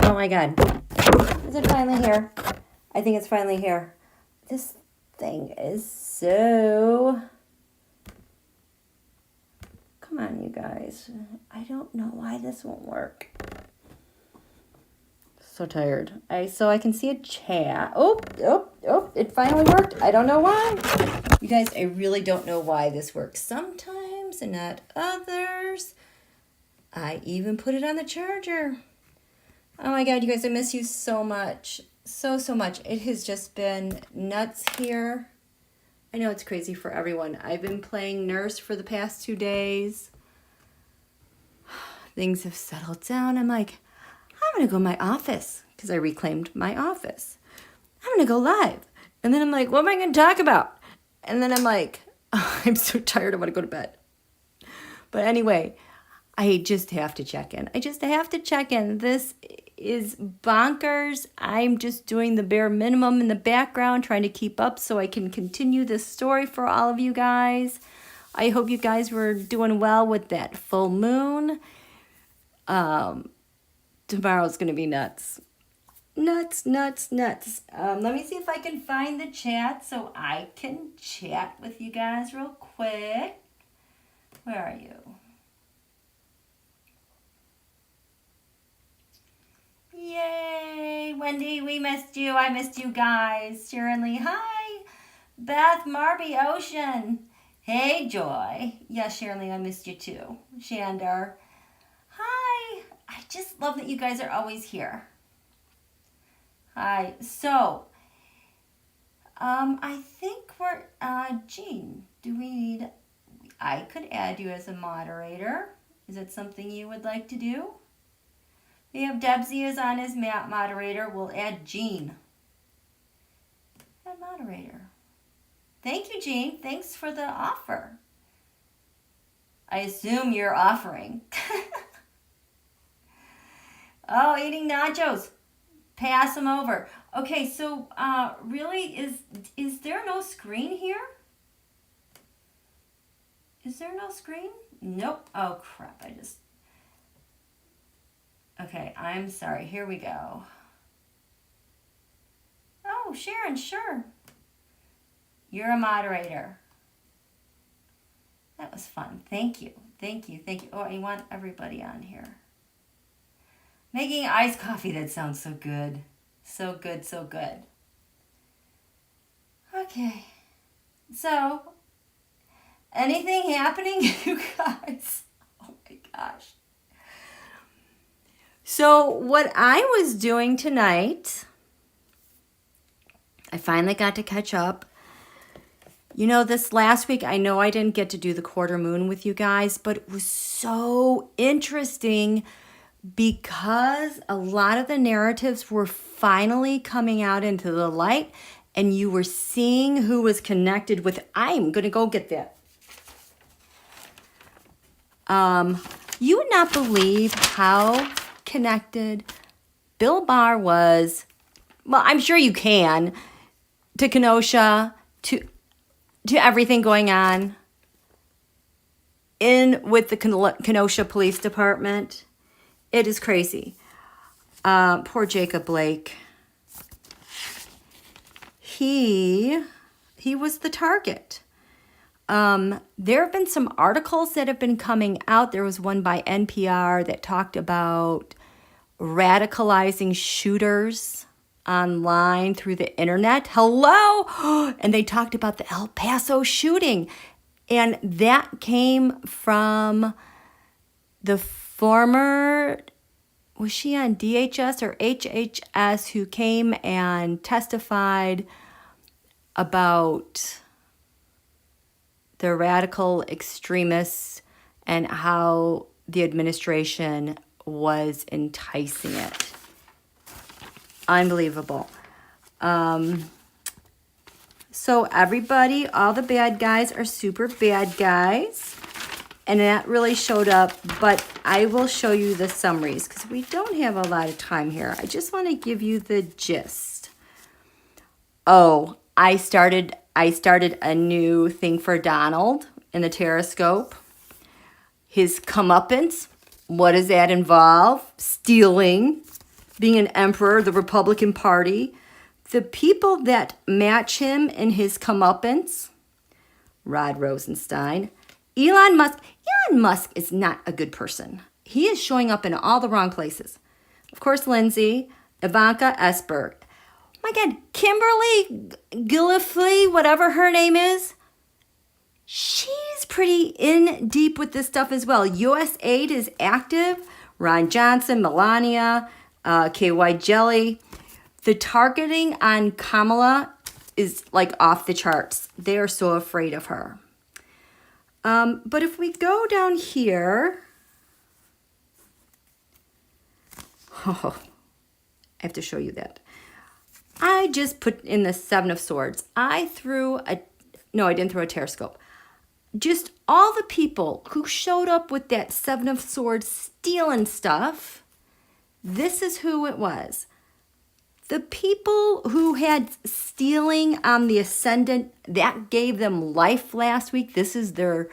Oh my God. Is it finally here? I think it's finally here. This thing is so... Come on, you guys. I don't know why this won't work. So tired. So I can see a chat. Oh, it finally worked. I don't know why. You guys, I really don't know why this works sometimes and not others. I even put it on the charger. Oh my God, you guys, I miss you so much. So much. It has just been nuts here. I know it's crazy for everyone. I've been playing nurse for the past 2 days. Things have settled down. I'm like, I'm going to go to my office because I reclaimed my office. I'm going to go live. And then I'm like, what am I going to talk about? And then I'm like, oh, I'm so tired. I want to go to bed. But anyway, I just have to check in. I just have to check in. This is bonkers. I'm just doing the bare minimum in the background, trying to keep up so I can continue this story for all of you guys. I hope you guys were doing well with that full moon. Tomorrow's going to be nuts. Nuts. Let me see if I can find the chat so I can chat with you guys real quick. Where are you? Yay, Wendy, we missed you. I missed you guys. Sharon Lee, hi. Beth, Marby, Ocean. Hey, Joy. Yes, Sharon Lee, I missed you too. Shandar. Hi. I just love that you guys are always here. Hi. So, I think we're, Jean, do we need, I could add you as a moderator. Is it something you would like to do? We have Debsy is on as moderator. We'll add Jean. Add moderator. Thank you, Jean. Thanks for the offer. I assume you're offering. Oh, eating nachos. Pass them over. Okay, so really, is there no screen here? Is there no screen? Nope. Oh, crap. Okay, I'm sorry. Here we go. Oh, Sharon, sure. You're a moderator. That was fun. Thank you. Oh, I want everybody on here. Making iced coffee. That sounds so good. So good. Okay. So, anything happening, you guys? Oh my gosh. So what I was doing tonight, I finally got to catch up. You know, this last week, I know I didn't get to do the quarter moon with you guys, but it was so interesting because a lot of the narratives were finally coming out into the light and you were seeing who was connected with, I'm going to go get that. You would not believe how connected Bill Barr was, well, I'm sure you can, to Kenosha, to everything going on with the Kenosha Police Department. It is crazy. Poor Jacob Blake. He was the target. There have been some articles that have been coming out. There was one by NPR that talked about radicalizing shooters online through the internet. Hello! And they talked about the El Paso shooting. And that came from the former, was she on DHS or HHS, who came and testified about the radical extremists and how the administration was enticing it. Unbelievable. So everybody, all the bad guys are super bad guys. And that really showed up, but I will show you the summaries because we don't have a lot of time here. I just want to give you the gist. Oh, I started a new thing for Donald in the Tarotscope. His comeuppance. What does that involve? Stealing. being an emperor, the Republican Party. The people that match him in his comeuppance, Rod Rosenstein. Elon Musk. Elon Musk is not a good person. He is showing up in all the wrong places. Of course, Lindsay, Ivanka, Esper. My God, Kimberly Guilford, whatever her name is, she's pretty in deep with this stuff as well. US aid is active. Ron Johnson, Melania, KY Jelly. The targeting on Kamala is like off the charts. They are so afraid of her. But if we go down here, oh, I have to show you that. I just put in the Seven of Swords. I didn't throw a Tarotscope. Just all the people who showed up with that Seven of Swords stealing stuff, this is who it was. The people who had stealing on the ascendant, that gave them life last week. This is their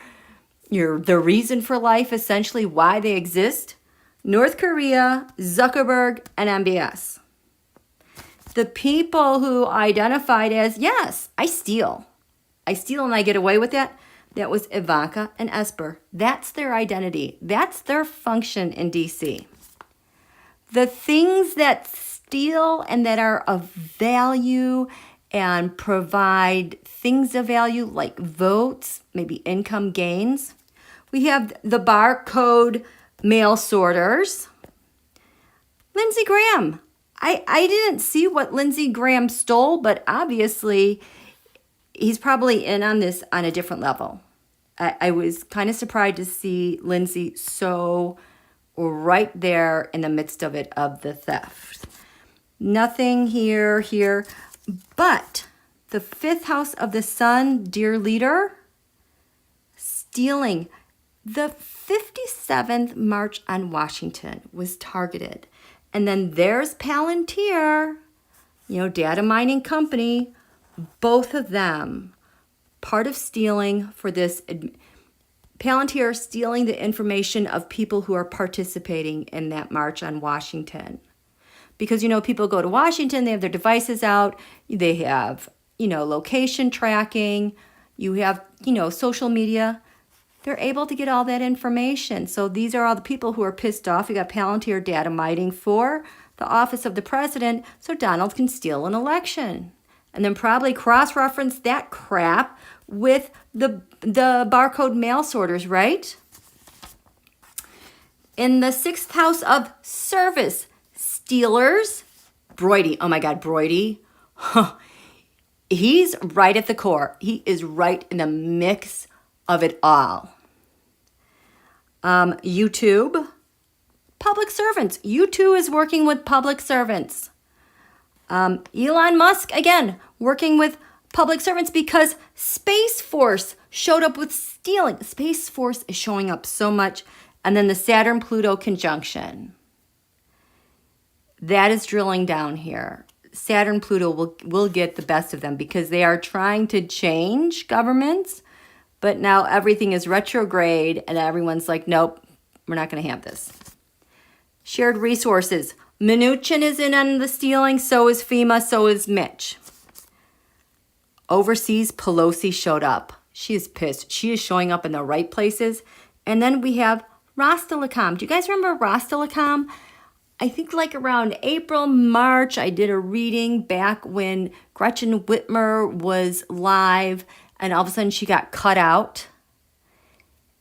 reason for life, essentially why they exist. North Korea, Zuckerberg, and MBS. The people who identified as, yes, I steal and I get away with that, that was Ivanka and Esper. That's their identity. That's their function in DC. The things that steal and that are of value and provide things of value like votes, maybe income gains. We have the barcode mail sorters. Lindsey Graham. I didn't see what Lindsey Graham stole, but obviously he's probably in on this on a different level. I was kind of surprised to see Lindsey so right there in the midst of it, of the theft. Nothing here, but the 5th house of the sun, dear leader, stealing. The 57th March on Washington was targeted. And then there's Palantir, data mining company, both of them part of stealing for this. Palantir stealing the information of people who are participating in that march on Washington. Because, people go to Washington, they have their devices out, they have, location tracking, you have, social media. They're able to get all that information. So these are all the people who are pissed off. You got Palantir data mining for the office of the president so Donald can steal an election. And then probably cross-reference that crap with the barcode mail sorters, right? In the 6th house of service, stealers, Brody. Oh my God, Brody. He's right at the core. He is right in the mix of it all. YouTube, public servants. U2 is working with public servants. Elon Musk, again, working with public servants because Space Force showed up with stealing. Space Force is showing up so much. And then the Saturn-Pluto conjunction. That is drilling down here. Saturn-Pluto will get the best of them because they are trying to change governments. But now everything is retrograde and everyone's like, nope, we're not going to have this. Shared resources. Mnuchin is in on the stealing, so is FEMA, so is Mitch. Overseas, Pelosi showed up. She is pissed. She is showing up in the right places. And then we have Rostelecom. Do you guys remember Rostelecom? I think like around April, March, I did a reading back when Gretchen Whitmer was live and all of a sudden she got cut out.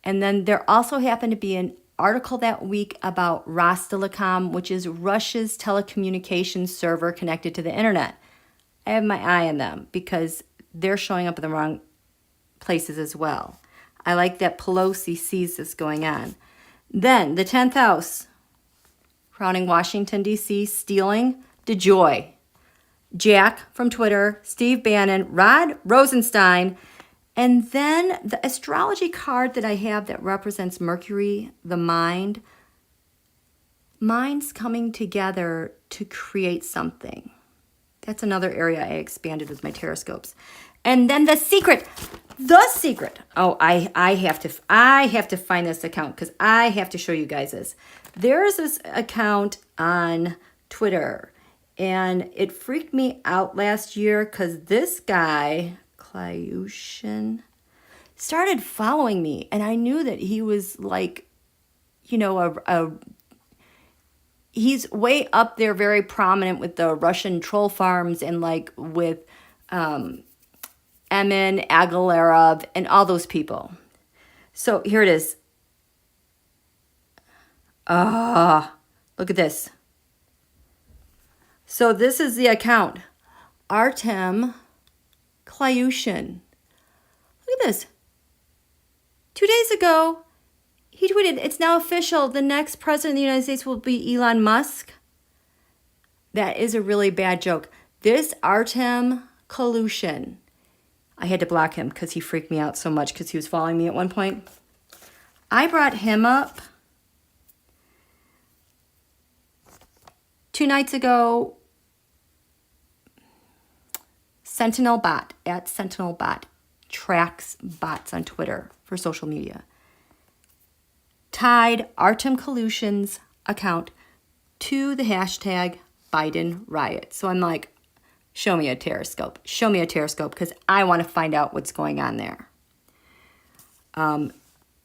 And then there also happened to be an article that week about Rostelecom, which is Russia's telecommunications server connected to the internet. I have my eye on them because they're showing up in the wrong places as well. I like that Pelosi sees this going on. Then the 10th house, crowning Washington, D.C., stealing DeJoy. Jack from Twitter, Steve Bannon, Rod Rosenstein, and then the astrology card that I have that represents Mercury, the mind. Minds coming together to create something. That's another area I expanded with my Tarotscopes. And then the secret. Oh, I have to find this account because I have to show you guys this. There's this account on Twitter. And it freaked me out last year because this guy, Clyushin, started following me. And I knew that he was like, you know, he's way up there, very prominent with the Russian troll farms and like with Emin, Agalarov, and all those people. So here it is. Look at this. So this is the account. Artem Clyushin. Look at this. 2 days ago, he tweeted, "It's now official. The next president of the United States will be Elon Musk." That is a really bad joke. This Artem Clyushin, I had to block him because he freaked me out so much because he was following me at one point. I brought him up 2 nights ago. Sentinel Bot, at Sentinel Bot, tracks bots on Twitter for social media, tied Artem Clyushin's account to the hashtag Biden riot. So I'm like, show me a Tarotscope. Show me a Tarotscope because I want to find out what's going on there. But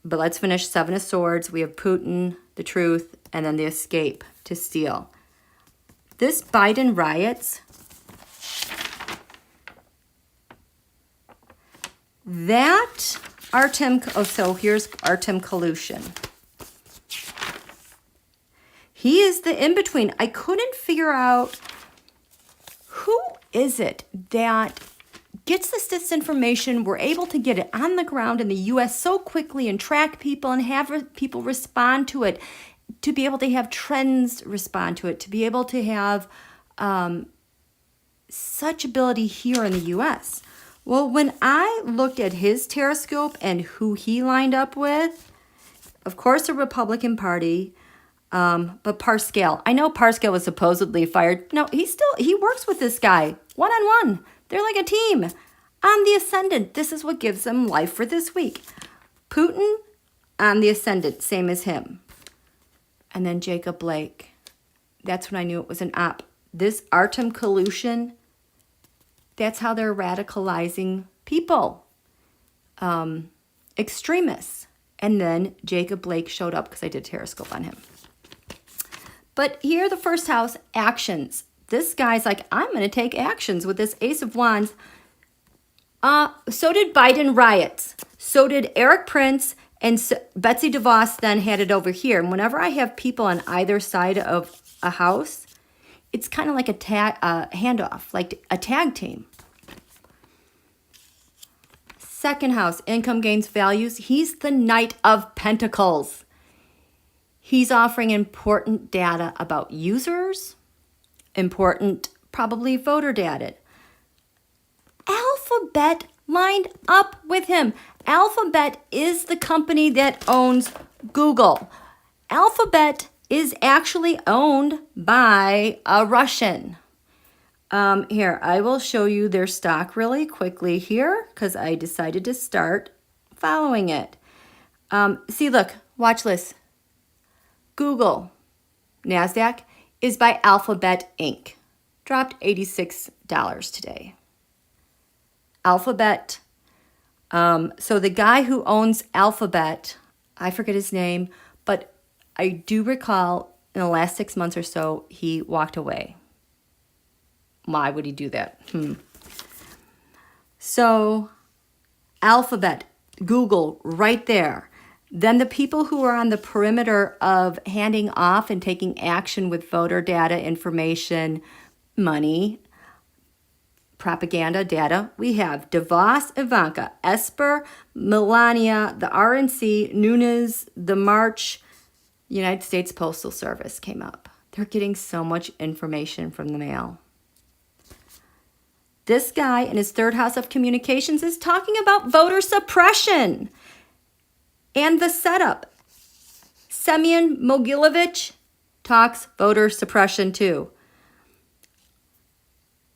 let's finish 7 of Swords. We have Putin, the truth, and then the escape to steal. This Biden riots, that Artem, so here's Artem Clyushin. He is the in-between. I couldn't figure out who is it that gets this disinformation. We're able to get it on the ground in the U.S. so quickly and track people and have people respond to it, to be able to have trends respond to it, to be able to have such ability here in the U.S. Well, when I looked at his Tarotscope and who he lined up with, of course, the Republican Party, but Parscale. I know Parscale was supposedly fired. No, he works with this guy one-on-one. They're like a team on the ascendant. This is what gives them life for this week. Putin on the ascendant, same as him. And then Jacob Blake. That's when I knew it was an op. This Artem Clyushin, that's how they're radicalizing people. Extremists. And then Jacob Blake showed up because I did Tarotscope on him. But here, the first house, actions. This guy's like, I'm going to take actions with this Ace of Wands. So did Biden riots. So did Eric Prince, and Betsy DeVos then had it over here. And whenever I have people on either side of a house, it's kind of like a handoff, like a tag team. Second house, income gains values. He's the Knight of Pentacles. He's offering important data about users, important probably voter data. Alphabet lined up with him. Alphabet is the company that owns Google. Alphabet is actually owned by a Russian. Here, I will show you their stock really quickly here because I decided to start following it. See, look, watch this. Google, NASDAQ, is by Alphabet Inc. Dropped $86 today. Alphabet. So the guy who owns Alphabet, I forget his name, but I do recall in the last 6 months or so, he walked away. Why would he do that? So Alphabet, Google, right there. Then the people who are on the perimeter of handing off and taking action with voter data, information, money, propaganda data, we have DeVos, Ivanka, Esper, Melania, the RNC, Nunes, the March, United States Postal Service came up. They're getting so much information from the mail. This guy in his third house of communications is talking about voter suppression and the setup. Semyon Mogilovich talks voter suppression too.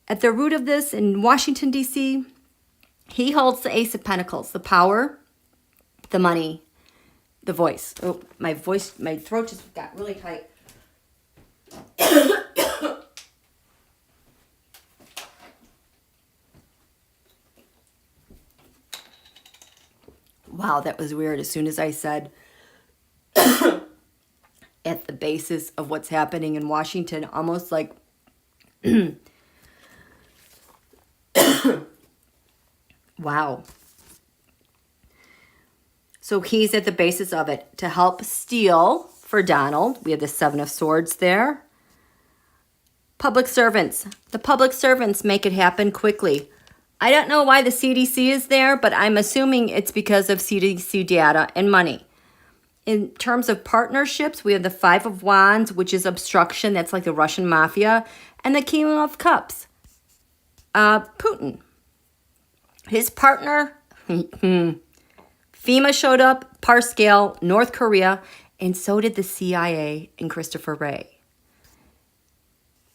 At the root of this in Washington, D.C., he holds the Ace of Pentacles, the power, the money, the voice. Oh, my throat just got really tight. Wow, that was weird. As soon as I said at the basis of what's happening in Washington, almost like wow. So he's at the basis of it to help steal for Donald. We have the Seven of Swords there. Public servants. The public servants make it happen quickly. I don't know why the CDC is there, but I'm assuming it's because of CDC data and money. In terms of partnerships, we have the Five of Wands, which is obstruction. That's like the Russian mafia. And the King of Cups, Putin. His partner, FEMA showed up, Parscale, North Korea, and so did the CIA and Christopher Wray.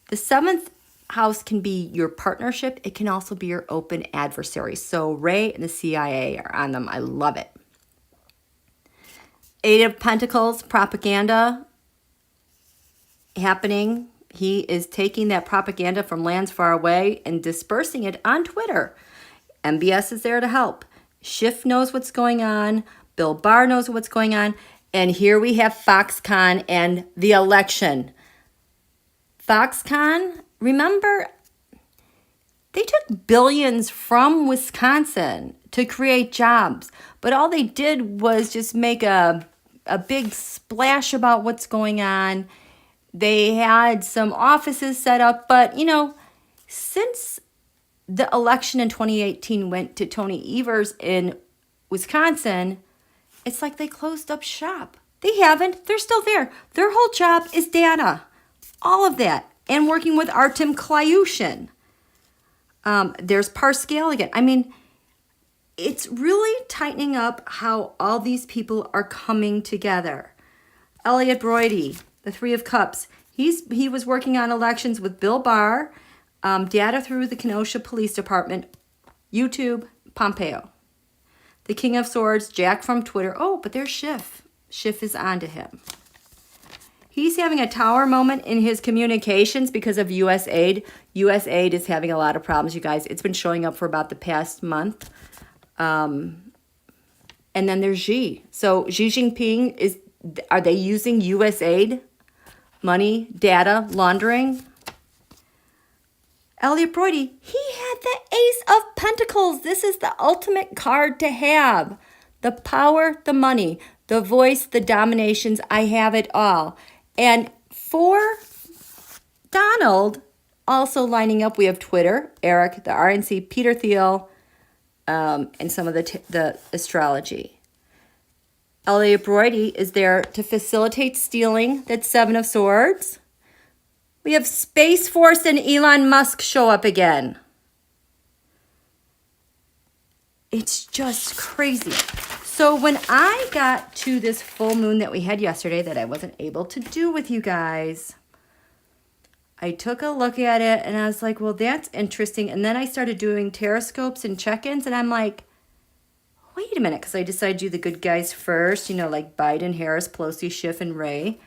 The seventh house can be your partnership. It can also be your open adversary. So Wray and the CIA are on them. I love it. Eight of Pentacles, propaganda happening. He is taking that propaganda from lands far away and dispersing it on Twitter. MBS is there to help. Schiff knows what's going on. Bill Barr knows what's going on. And here we have Foxconn and the election. Foxconn, remember, they took billions from Wisconsin to create jobs. But all they did was just make a big splash about what's going on. They had some offices set up. But, you know, since the election in 2018 went to Tony Evers in Wisconsin, it's like they closed up shop. They haven't. They're still there. Their whole job is data. All of that. And working with Artem Klyushin. There's Parscale again. I mean, it's really tightening up how all these people are coming together. Elliot Broidy, the Three of Cups. He was working on elections with Bill Barr, data through the Kenosha Police Department, YouTube, Pompeo. The King of Swords, Jack from Twitter. Oh, but there's Schiff. Schiff is on to him. He's having a tower moment in his communications because of USAID. USAID is having a lot of problems, you guys. It's been showing up for about the past month. And then there's Xi. So Xi Jinping, are they using USAID money, data, laundering? Elliot Broidy, he had the Ace of Pentacles. This is the ultimate card to have. The power, the money, the voice, the dominations. I have it all. And for Donald, also lining up, we have Twitter, Eric, the RNC, Peter Thiel, and some of the astrology. Elliot Broidy is there to facilitate stealing. That's Seven of Swords. We have Space Force and Elon Musk show up again. It's just crazy. So when I got to this full moon that we had yesterday that I wasn't able to do with you guys, I took a look at it and I was like, well, that's interesting. And then I started doing Tarotscopes and check-ins and I'm like, wait a minute, because I decided to do the good guys first, you know, like Biden, Harris, Pelosi, Schiff, and Wray.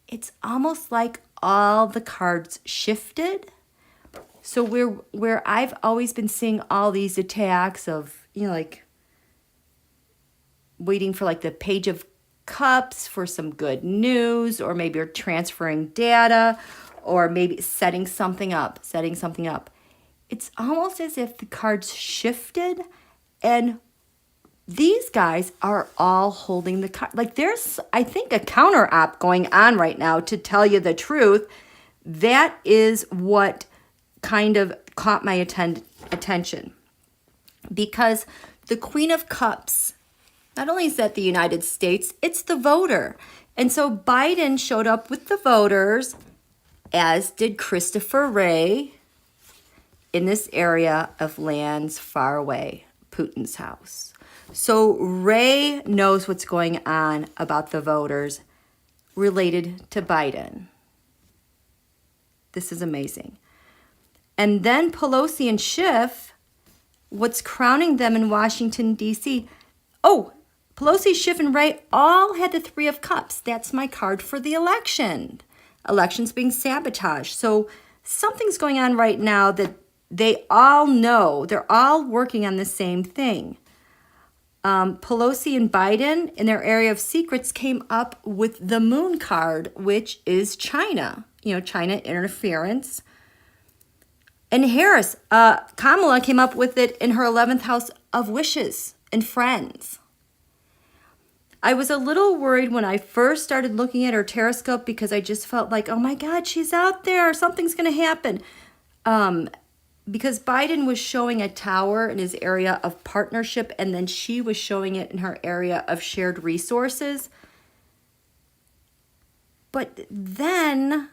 It's almost like all the cards shifted. So where I've always been seeing all these attacks of, you know, like waiting for like the Page of Cups for some good news, or maybe you're transferring data, or maybe setting something up. It's almost as if the cards shifted and these guys are all holding the card. Like there's, I think, a counterop going on right now, to tell you the truth. That is what kind of caught my attention. Because the Queen of Cups, not only is that the United States, it's the voter. And so Biden showed up with the voters, as did Christopher Wray, in this area of lands far away, Putin's house. So Wray knows what's going on about the voters related to Biden. This is amazing. And then Pelosi and Schiff, what's crowning them in Washington, D.C. Oh, Pelosi, Schiff, and Wray all had the Three of Cups. That's my card for the election. Elections being sabotaged. So something's going on right now that they all know. They're all working on the same thing. Pelosi and Biden in their area of secrets came up with the moon card, which is China, China interference. And Harris, Kamala came up with it in her 11th house of wishes and friends. I was a little worried when I first started looking at her Tarotscope because I just felt like, oh my God, she's out there. Something's going to happen. Because Biden was showing a tower in his area of partnership, and then she was showing it in her area of shared resources. But then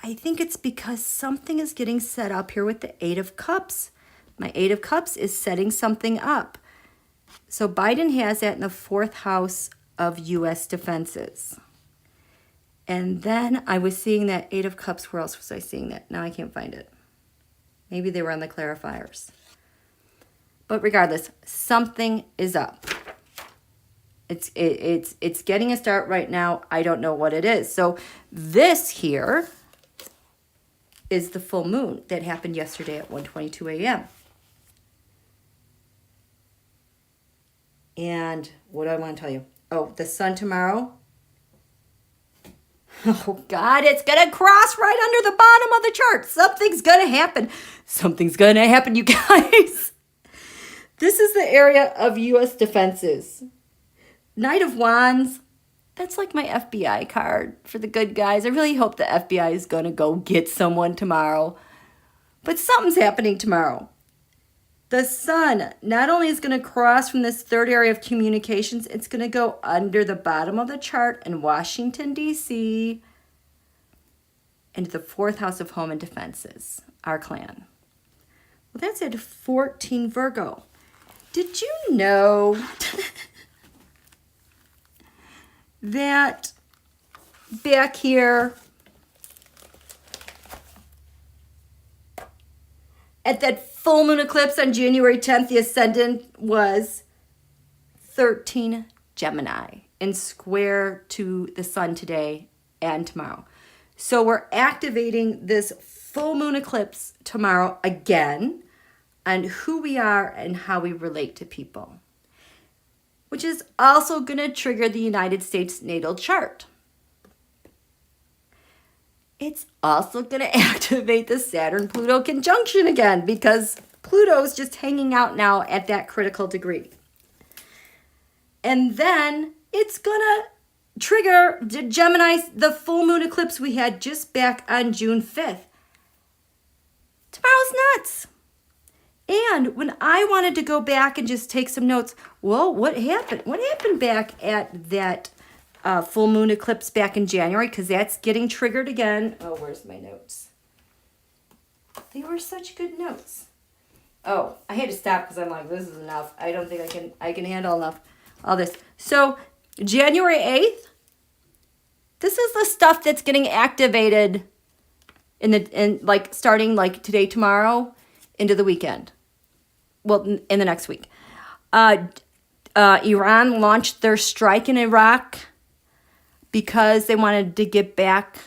I think it's because something is getting set up here with the Eight of Cups. My Eight of Cups is setting something up. So Biden has that in the 4th house of U.S. defenses. And then I was seeing that Eight of Cups. Where else was I seeing that? Now I can't find it. Maybe they were on the clarifiers. But regardless, something is up. It's getting a start right now. I don't know what it is. So this here is the full moon that happened yesterday at 1:22 a.m. And what do I want to tell you? Oh, the sun tomorrow. Oh, God, it's going to cross right under the bottom of the chart. Something's going to happen. Something's going to happen, you guys. This is the area of U.S. defenses. Knight of Wands. That's like my FBI card for the good guys. I really hope the FBI is going to go get someone tomorrow. But something's happening tomorrow. The sun not only is going to cross from this 3rd area of communications, it's going to go under the bottom of the chart in Washington, D.C., into the 4th house of home and defenses, our clan. Well, that's at 14 Virgo. Did you know that back here at that full moon eclipse on January 10th, the ascendant was 13 Gemini in square to the sun today and tomorrow. So we're activating this full moon eclipse tomorrow again on who we are and how we relate to people, which is also going to trigger the United States natal chart. It's also going to activate the Saturn-Pluto conjunction again because Pluto's just hanging out now at that critical degree. And then it's going to trigger Gemini, the full moon eclipse we had just back on June 5th. Tomorrow's nuts. And when I wanted to go back and just take some notes, well, what happened? What happened back at that full moon eclipse back in January? Because that's getting triggered again. Oh, where's my notes? They were such good notes. Oh, I had to stop because I'm like, this is enough. I don't think I can handle enough all this. So January 8th, this is the stuff that's getting activated starting like today, tomorrow, into the weekend. Well, in the next week. Iran launched their strike in Iraq because they wanted to get back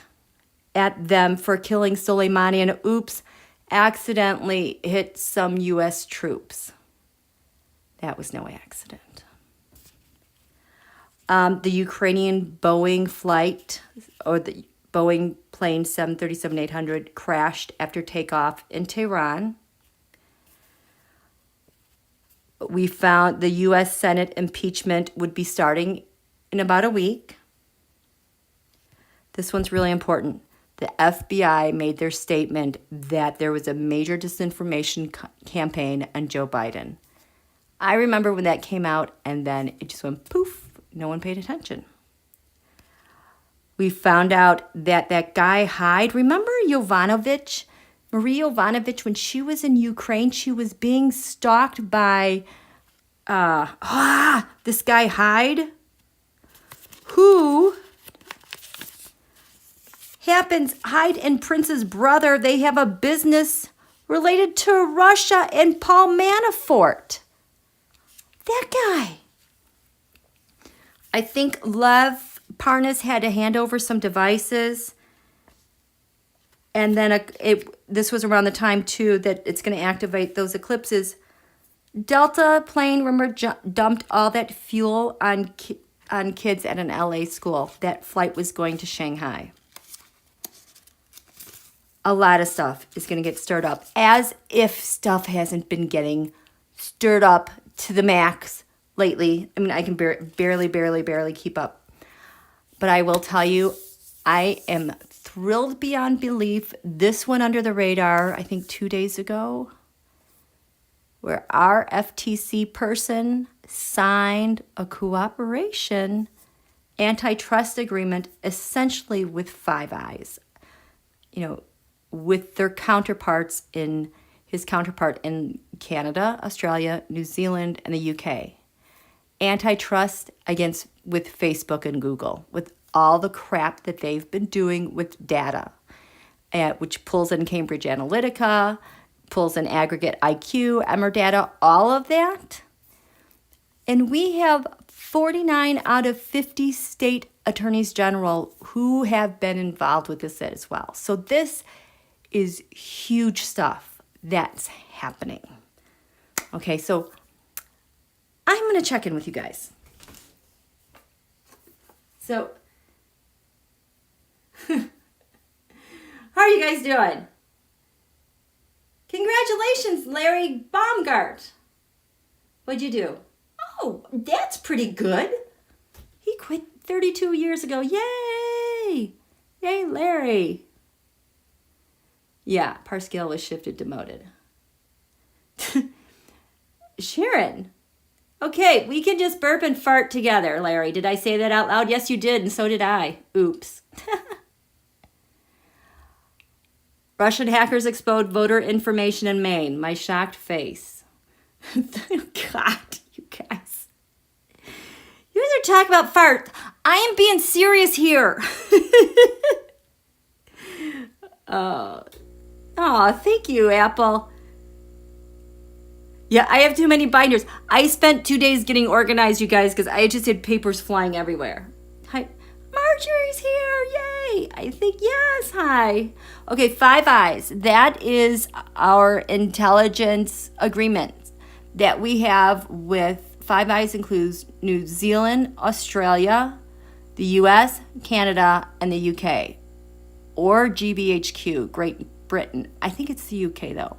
at them for killing Soleimani, and oops, accidentally hit some U.S. troops. That was no accident. The Ukrainian Boeing flight, or the Boeing plane 737-800 crashed after takeoff in Tehran. We found the U.S. Senate impeachment would be starting in about a week. This one's really important. The FBI made their statement that there was a major disinformation campaign on Joe Biden. I remember when that came out, and then it just went poof. No one paid attention. We found out that that guy Hyde, remember Yovanovitch? Marie Yovanovitch, when she was in Ukraine, she was being stalked by this guy Hyde, who happens, Hyde and Prince's brother, they have a business related to Russia and Paul Manafort. That guy. I think Lev Parnas had to hand over some devices. And then this was around the time, too, that it's going to activate those eclipses. Delta plane, remember, dumped all that fuel on kids at an LA school. That flight was going to Shanghai. A lot of stuff is going to get stirred up, as if stuff hasn't been getting stirred up to the max lately. I mean, I can barely keep up. But I will tell you, I am thrilled beyond belief. This went under the radar, I think 2 days ago, where our FTC person signed a cooperation antitrust agreement essentially with Five Eyes, with their counterparts in his counterpart in Canada, Australia, New Zealand, and the UK. Antitrust with Facebook and Google, with all the crap that they've been doing with data, which pulls in Cambridge Analytica, pulls in aggregate IQ, Emmer data, all of that. And we have 49 out of 50 state attorneys general who have been involved with this as well. So this is huge stuff that's happening. Okay, so I'm going to check in with you guys. So, how are you guys doing? Congratulations, Larry Baumgart. What'd you do? Oh, that's pretty good. He quit 32 years ago. Yay! Yay, Larry. Yeah, Parscale was shifted, demoted. Sharon. Okay, we can just burp and fart together, Larry. Did I say that out loud? Yes, you did, and so did I. Oops. Russian hackers exposed voter information in Maine. My shocked face. God, you guys. You guys are talking about fart. I am being serious here. Oh, thank you, Apple. Yeah, I have too many binders. I spent 2 days getting organized, you guys, because I just had papers flying everywhere. Hi. Marjorie's here. Yay. I think, yes. Hi. Okay, Five Eyes. That is our intelligence agreement that we have with Five Eyes. Includes New Zealand, Australia, the US, Canada, and the UK. Or GBHQ, Great Britain. I think it's the UK, though.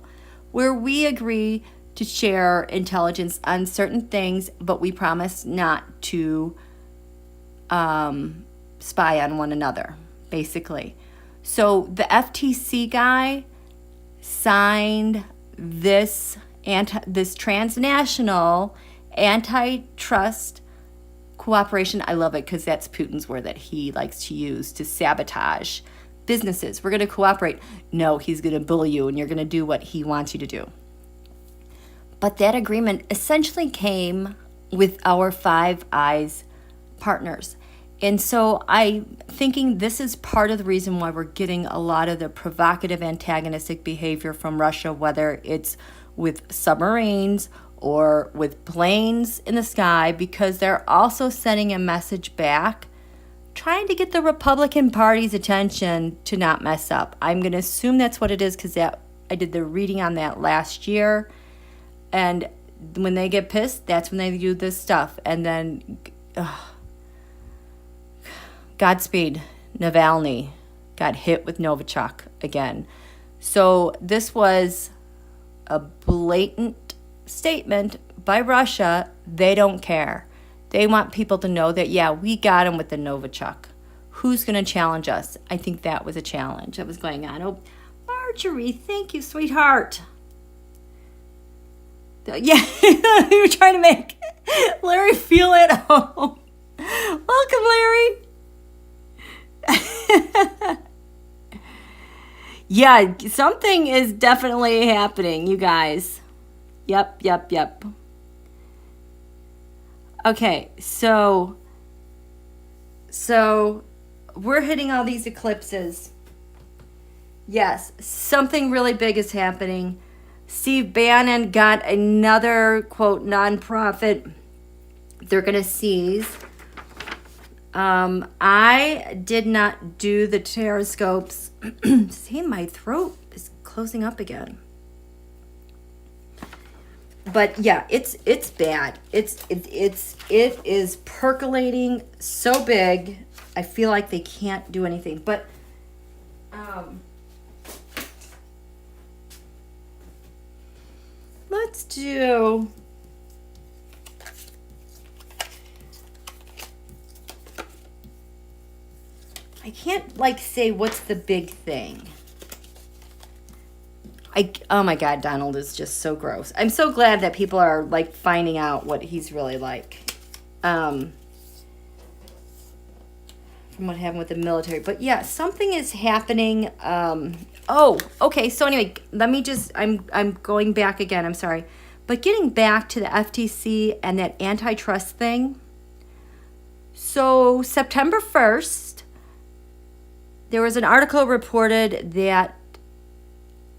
Where we agree to share intelligence on certain things, but we promise not to spy on one another, basically. So the FTC guy signed this transnational antitrust cooperation. I love it because that's Putin's word that he likes to use to sabotage businesses. We're going to cooperate. No, he's going to bully you and you're going to do what he wants you to do. But that agreement essentially came with our Five Eyes partners. And so I'm thinking this is part of the reason why we're getting a lot of the provocative antagonistic behavior from Russia, whether it's with submarines or with planes in the sky, because they're also sending a message back, trying to get the Republican Party's attention to not mess up. I'm going to assume that's what it is because I did the reading on that last year. And when they get pissed, that's when they do this stuff. And then, Godspeed, Navalny got hit with Novichok again. So this was a blatant statement by Russia. They don't care. They want people to know that, yeah, we got him with the Novichok. Who's going to challenge us? I think that was a challenge that was going on. Oh, Marjorie, thank you, sweetheart. Yeah, you were trying to make Larry feel at home. Welcome, Larry. Yeah, something is definitely happening, you guys. Yep. Okay, so we're hitting all these eclipses. Yes, something really big is happening. Steve Bannon got another, quote, nonprofit they're going to seize. I did not do the Tarotscopes. See, my throat is closing up again. But yeah, it's bad. It is percolating so big. I feel like they can't do anything. But let's do. I can't like say what's the big thing. Oh my God, Donald is just so gross. I'm so glad that people are like finding out what he's really like. From what happened with the military. But yeah, something is happening. Oh, okay. So anyway, let me just, I'm going back again. I'm sorry. But getting back to the FTC and that antitrust thing. So September 1st, there was an article reported that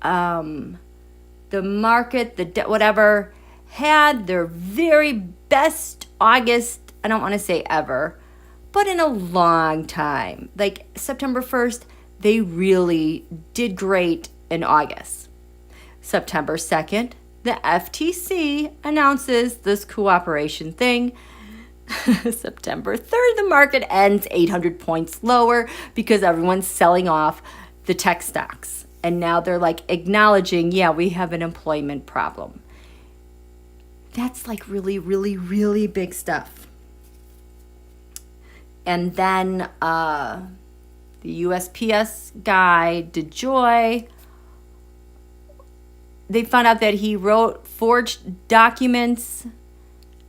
the market, whatever, had their very best August, I don't want to say ever, but in a long time. Like September 1st, they really did great in August. September 2nd, the FTC announces this cooperation thing. September 3rd, the market ends 800 points lower because everyone's selling off the tech stocks. And now they're like acknowledging, yeah, we have an employment problem. That's like really, really, really big stuff. And then the USPS guy, DeJoy, they found out that he wrote forged documents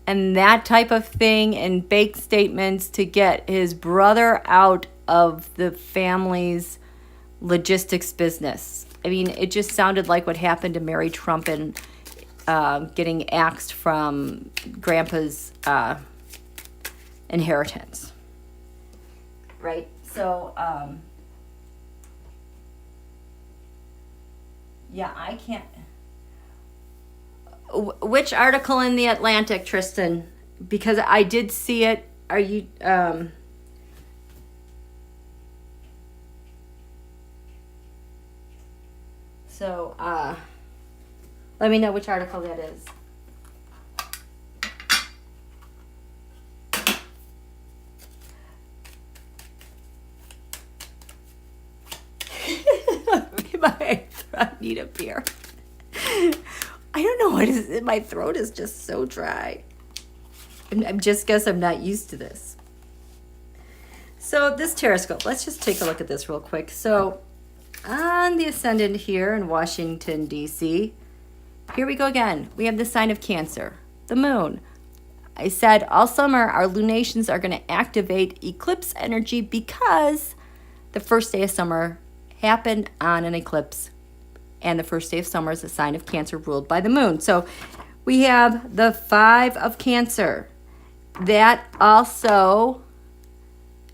and that type of thing and bank statements to get his brother out of the family's logistics business. I mean, it just sounded like what happened to Mary Trump and getting axed from grandpa's inheritance. Right? So, yeah, I can't. Which article in the Atlantic, Tristan? Because I did see it. Are you... So, let me know which article that is. I need a beer. I don't know what is. My throat is just so dry. I just guess I'm not used to this. So this Tarotscope, let's just take a look at this real quick. So on the ascendant here in Washington, D.C., here we go again. We have the sign of Cancer, the moon. I said all summer our lunations are going to activate eclipse energy because the first day of summer happened on an eclipse. And the first day of summer is a sign of Cancer ruled by the moon. So we have the 5 of Cancer. That also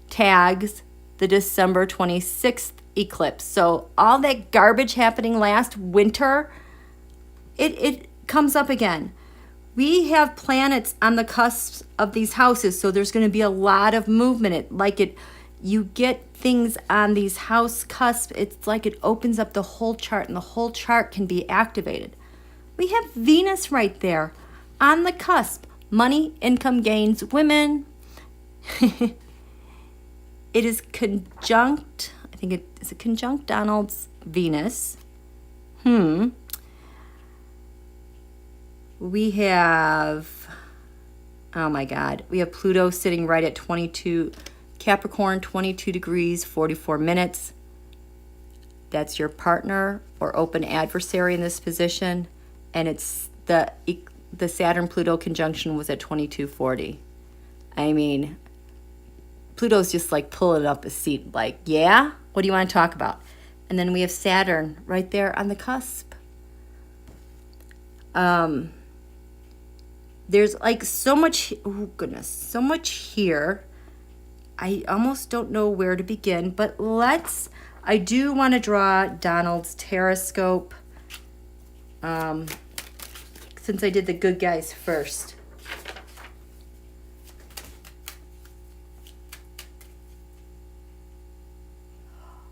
tags the December 26th eclipse. So all that garbage happening last winter, it comes up again. We have planets on the cusp of these houses, so there's going to be a lot of movement. You get things on these house cusps. It's like it opens up the whole chart, and the whole chart can be activated. We have Venus right there on the cusp. Money, income gains, women. It is conjunct, I think it is a conjunct Donald's Venus. We have, oh my God, we have Pluto sitting right at 22, Capricorn, 22 degrees, 44 minutes. That's your partner or open adversary in this position. And it's the Saturn-Pluto conjunction was at 2240. I mean, Pluto's just like pulling up a seat, like, yeah, what do you want to talk about? And then we have Saturn right there on the cusp. There's like so much, oh goodness, so much here. I almost don't know where to begin, but I do want to draw Donald's Tarotscope, since I did the good guys first.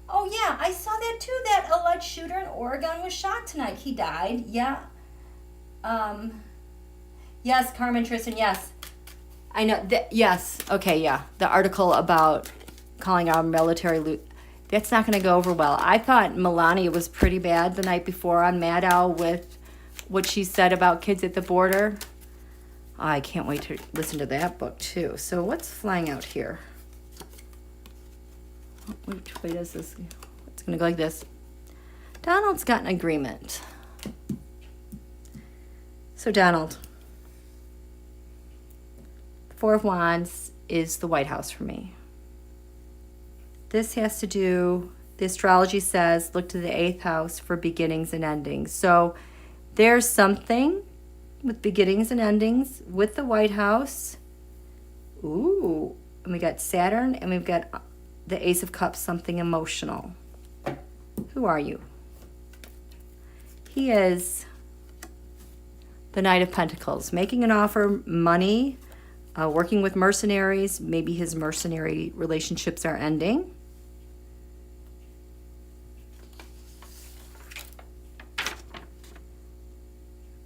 Oh yeah, I saw that too. That alleged shooter in Oregon was shot tonight. He died. Yeah. Yes, Carmen Tristan, yes. I know, yes, okay, yeah. The article about calling out military loot, that's not going to go over well. I thought Melania was pretty bad the night before on Mad Owl with what she said about kids at the border. I can't wait to listen to that book, too. So what's flying out here? Which way does this go? It's going to go like this. Donald's got an agreement. So Donald, Four of Wands is the White House for me. This has to do, the astrology says, look to the 8th house for beginnings and endings. So there's something with beginnings and endings with the White House. Ooh, and we got Saturn and we've got the Ace of Cups, something emotional. Who are you? He is the Knight of Pentacles, making an offer, money, working with mercenaries. Maybe his mercenary relationships are ending.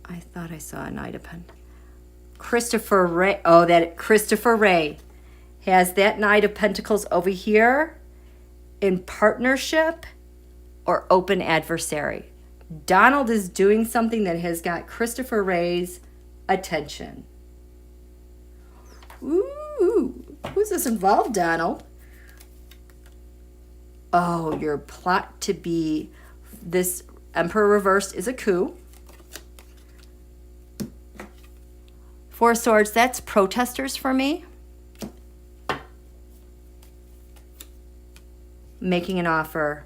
I thought I saw a Knight of Pentacles. Christopher Ray. Oh, that Christopher Ray has that Knight of Pentacles over here in partnership or open adversary. Donald is doing something that has got Christopher Ray's attention. Ooh, who's this involved, Donald? Oh, your plot to be this Emperor reversed is a coup. Four of Swords, that's protesters for me. Making an offer.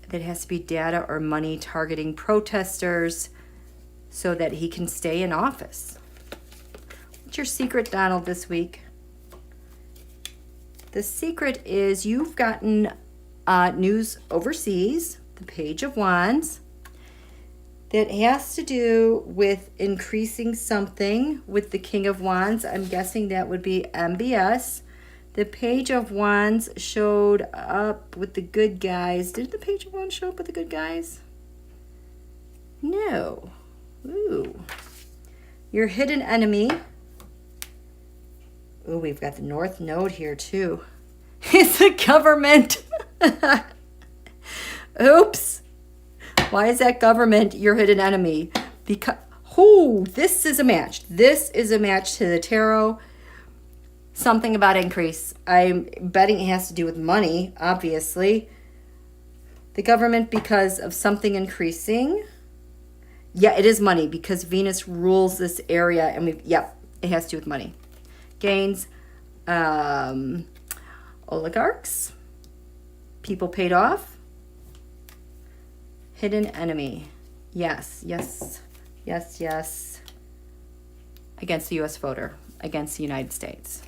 That has to be data or money targeting protesters so that he can stay in office. What's your secret, Donald, this week? The secret is you've gotten news overseas, the Page of Wands, that has to do with increasing something with the King of Wands. I'm guessing that would be MBS. The Page of Wands showed up with the good guys. Did the Page of Wands show up with the good guys? No. Ooh. Your hidden enemy. Ooh, we've got the North Node here too. It's the government. Oops. Why is that government your hidden enemy? Because, this is a match. This is a match to the tarot. Something about increase. I'm betting it has to do with money, obviously. The government because of something increasing. Yeah, it is money because Venus rules this area. And it has to do with money. Gains. Oligarchs. People paid off. Hidden enemy. Yes, yes, yes, yes. Against the U.S. voter. Against the United States.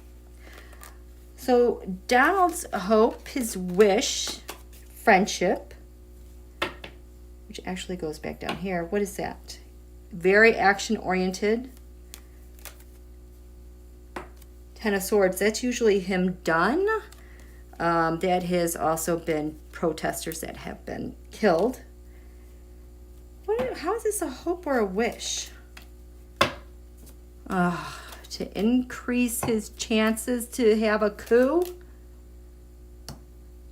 So Donald's hope, his wish, friendship, which actually goes back down here. What is that? Very action-oriented. Ten of Swords, that's usually him done. That has also been protesters that have been killed. How is this a hope or a wish? To increase his chances to have a coup?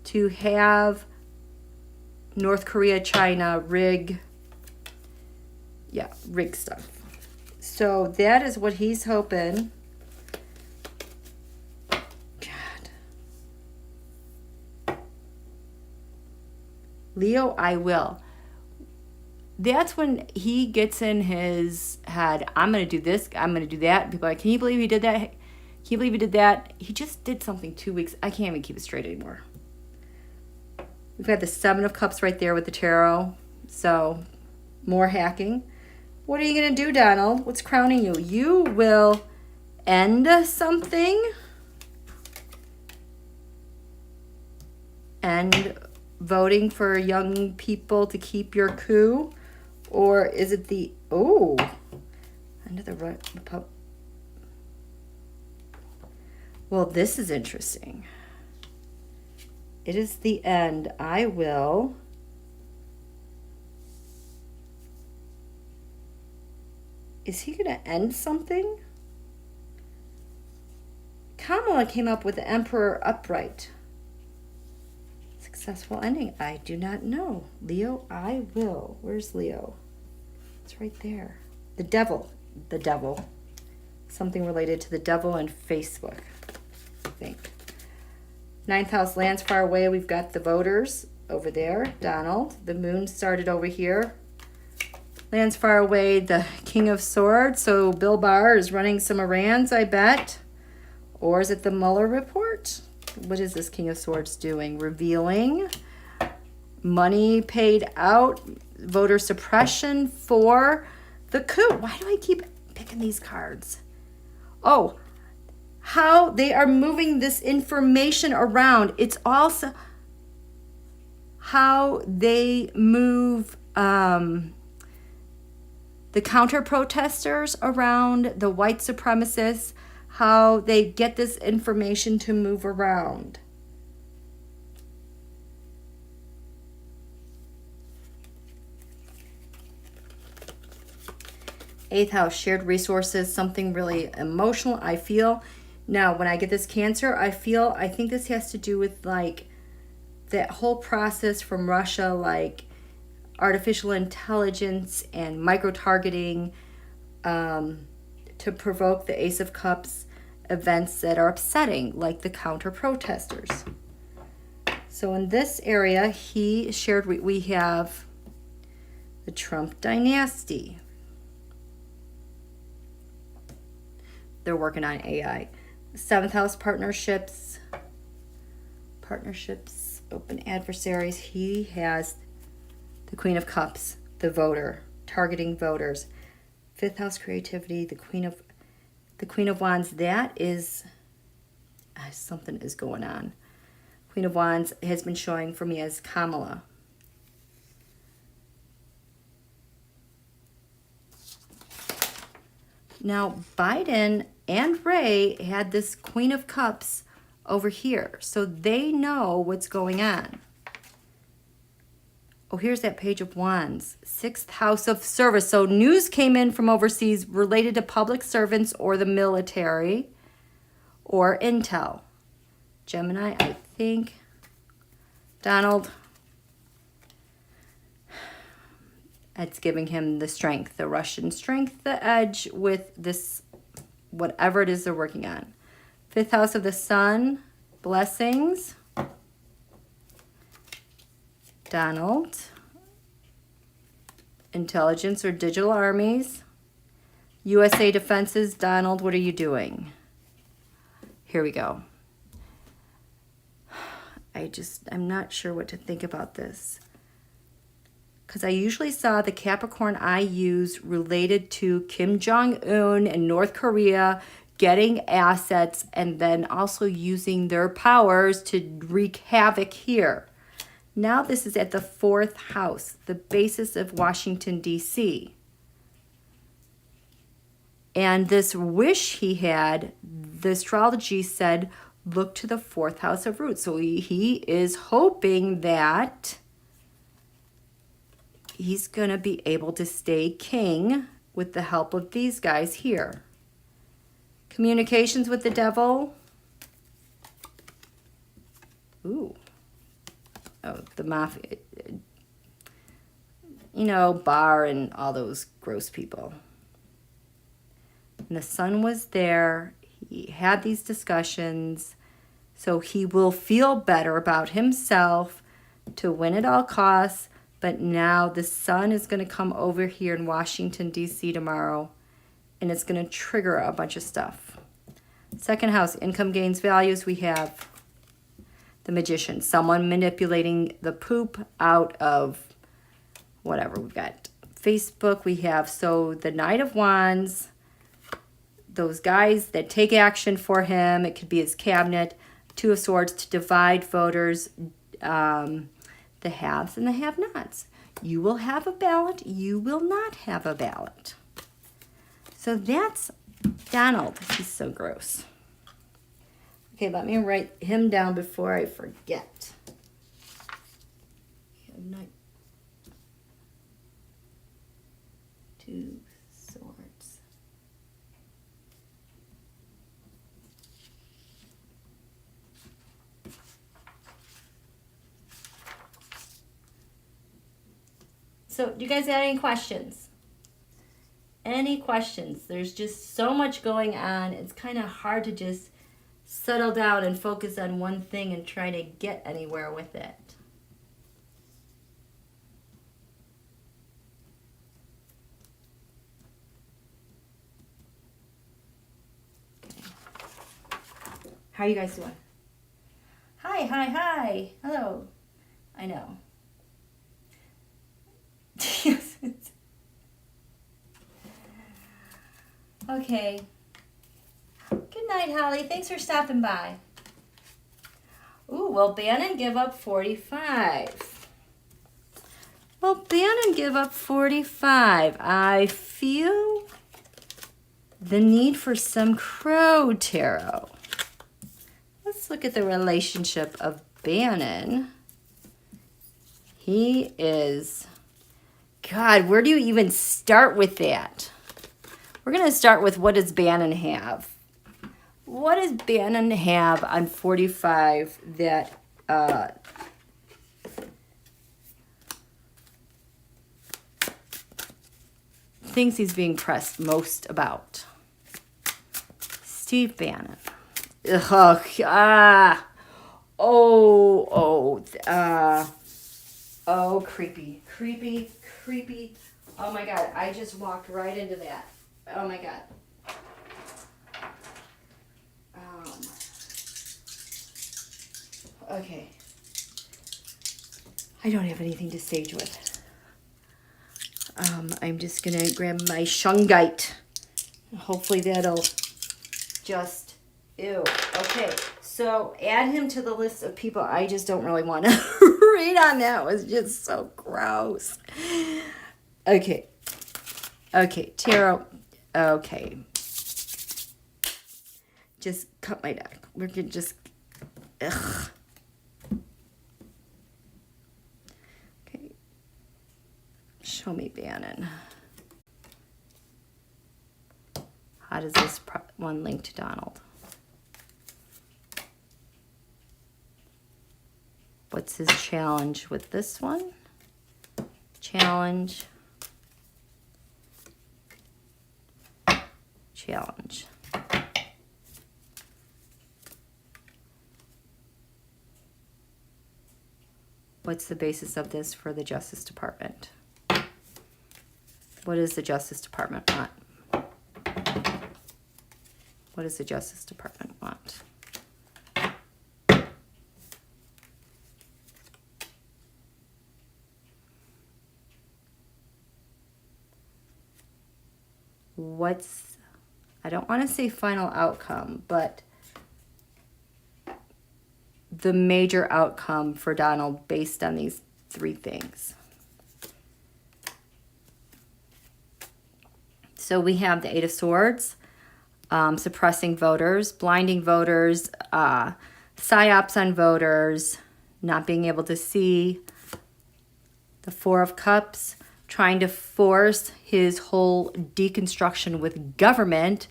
To have North Korea, China, rig stuff. So that is what he's hoping. God. Leo, I will. That's when he gets in his head, I'm going to do this, I'm going to do that. People are like, can you believe he did that? Can you believe he did that? He just did something 2 weeks. I can't even keep it straight anymore. We've got the Seven of Cups right there with the tarot. So, more hacking. What are you going to do, Donald? What's crowning you? You will end something. And voting for young people to keep your coup. Or is it the, under the right, well, this is interesting. It is the end. I will Is he going to end something? Kamala came up with the Emperor upright. Successful ending. I do not know. Leo, I will. Where's Leo? It's right there. The devil. The devil. Something related to the devil and Facebook, I think. Ninth house lands far away. We've got the voters over there. Donald. The moon started over here. Lands far away. The King of Swords. So Bill Barr is running some errands, I bet. Or is it the Mueller report? What is this King of Swords doing? Revealing. Money paid out. Voter suppression for the coup. Why do I keep picking these cards? Oh, how they are moving this information around. It's also how they move the counter-protestors around, the white supremacists, how they get this information to move around. Eighth house, shared resources, something really emotional, I feel. Now, when I get this Cancer, I think this has to do with like that whole process from Russia, like artificial intelligence and micro-targeting to provoke the Ace of Cups events that are upsetting, like the counter-protesters. So in this area, he shared, we have the Trump dynasty. They're working on AI. Seventh house, partnerships, open adversaries. He has the Queen of Cups, the voter, targeting voters. Fifth house, creativity, the Queen of Wands. That is, something is going on. Queen of Wands has been showing for me as Kamala. Now, Biden and Ray had this Queen of Cups over here, so they know what's going on. Oh, here's that Page of Wands. Sixth house of service. So news came in from overseas related to public servants or the military or intel. Gemini, I think. Donald. It's giving him the strength, the Russian strength, the edge with this, whatever it is they're working on. Fifth house of the sun, blessings. Donald. Intelligence or digital armies. USA defenses. Donald, what are you doing? Here we go. I'm not sure what to think about this. Because I usually saw the Capricorn I use related to Kim Jong-un and North Korea getting assets and then also using their powers to wreak havoc here. Now this is at the fourth house, the basis of Washington, D.C. And this wish he had, the astrology said, look to the fourth house of roots. So he is hoping that he's going to be able to stay king with the help of these guys here. Communications with the devil. Ooh. Oh, the mafia. You know, Barr and all those gross people. And the sun was there. He had these discussions. So he will feel better about himself to win at all costs. But now the sun is going to come over here in Washington, D.C. tomorrow. And it's going to trigger a bunch of stuff. Second house, income gains values. We have the Magician. Someone manipulating the poop out of whatever. We've got Facebook. We have, so the Knight of Wands. Those guys that take action for him. It could be his cabinet. Two of Swords to divide voters. The haves and the have-nots. You will have a ballot. You will not have a ballot. So that's Donald. He's so gross. Okay, let me write him down before I forget. Two Swords. So do you guys have any questions? Any questions? There's just so much going on. It's kind of hard to just settle down and focus on one thing and try to get anywhere with it. How are you guys doing? Hi, hi, hi. Hello. I know. Okay. Good night, Holly. Thanks for stopping by. Ooh, will Bannon give up 45? Will Bannon give up 45? I feel the need for some crow tarot. Let's look at the relationship of Bannon. He is... God, where do you even start with that? We're going to start with, what does Bannon have? What does Bannon have on 45 that thinks he's being pressed most about? Steve Bannon. Ugh, oh, creepy, creepy, creepy. Oh my God, I just walked right into that. Oh my God. Okay. I don't have anything to sage with. I'm just gonna grab my shungite. Hopefully that'll just, ew. Okay, so add him to the list of people I just don't really want to read on. That was just so gross. Okay. Okay, tarot. Okay. Just cut my deck. We're gonna just, ugh. Okay. Show me Bannon. How does this one link to Donald? What's his challenge with this one? Challenge. Challenge. What's the basis of this for the Justice Department? What does the Justice Department want? What does the Justice Department want? What's, I don't want to say final outcome, but the major outcome for Donald based on these three things. So we have the Eight of Swords, suppressing voters, blinding voters, psyops on voters, not being able to see. The Four of Cups, trying to force his whole deconstruction with government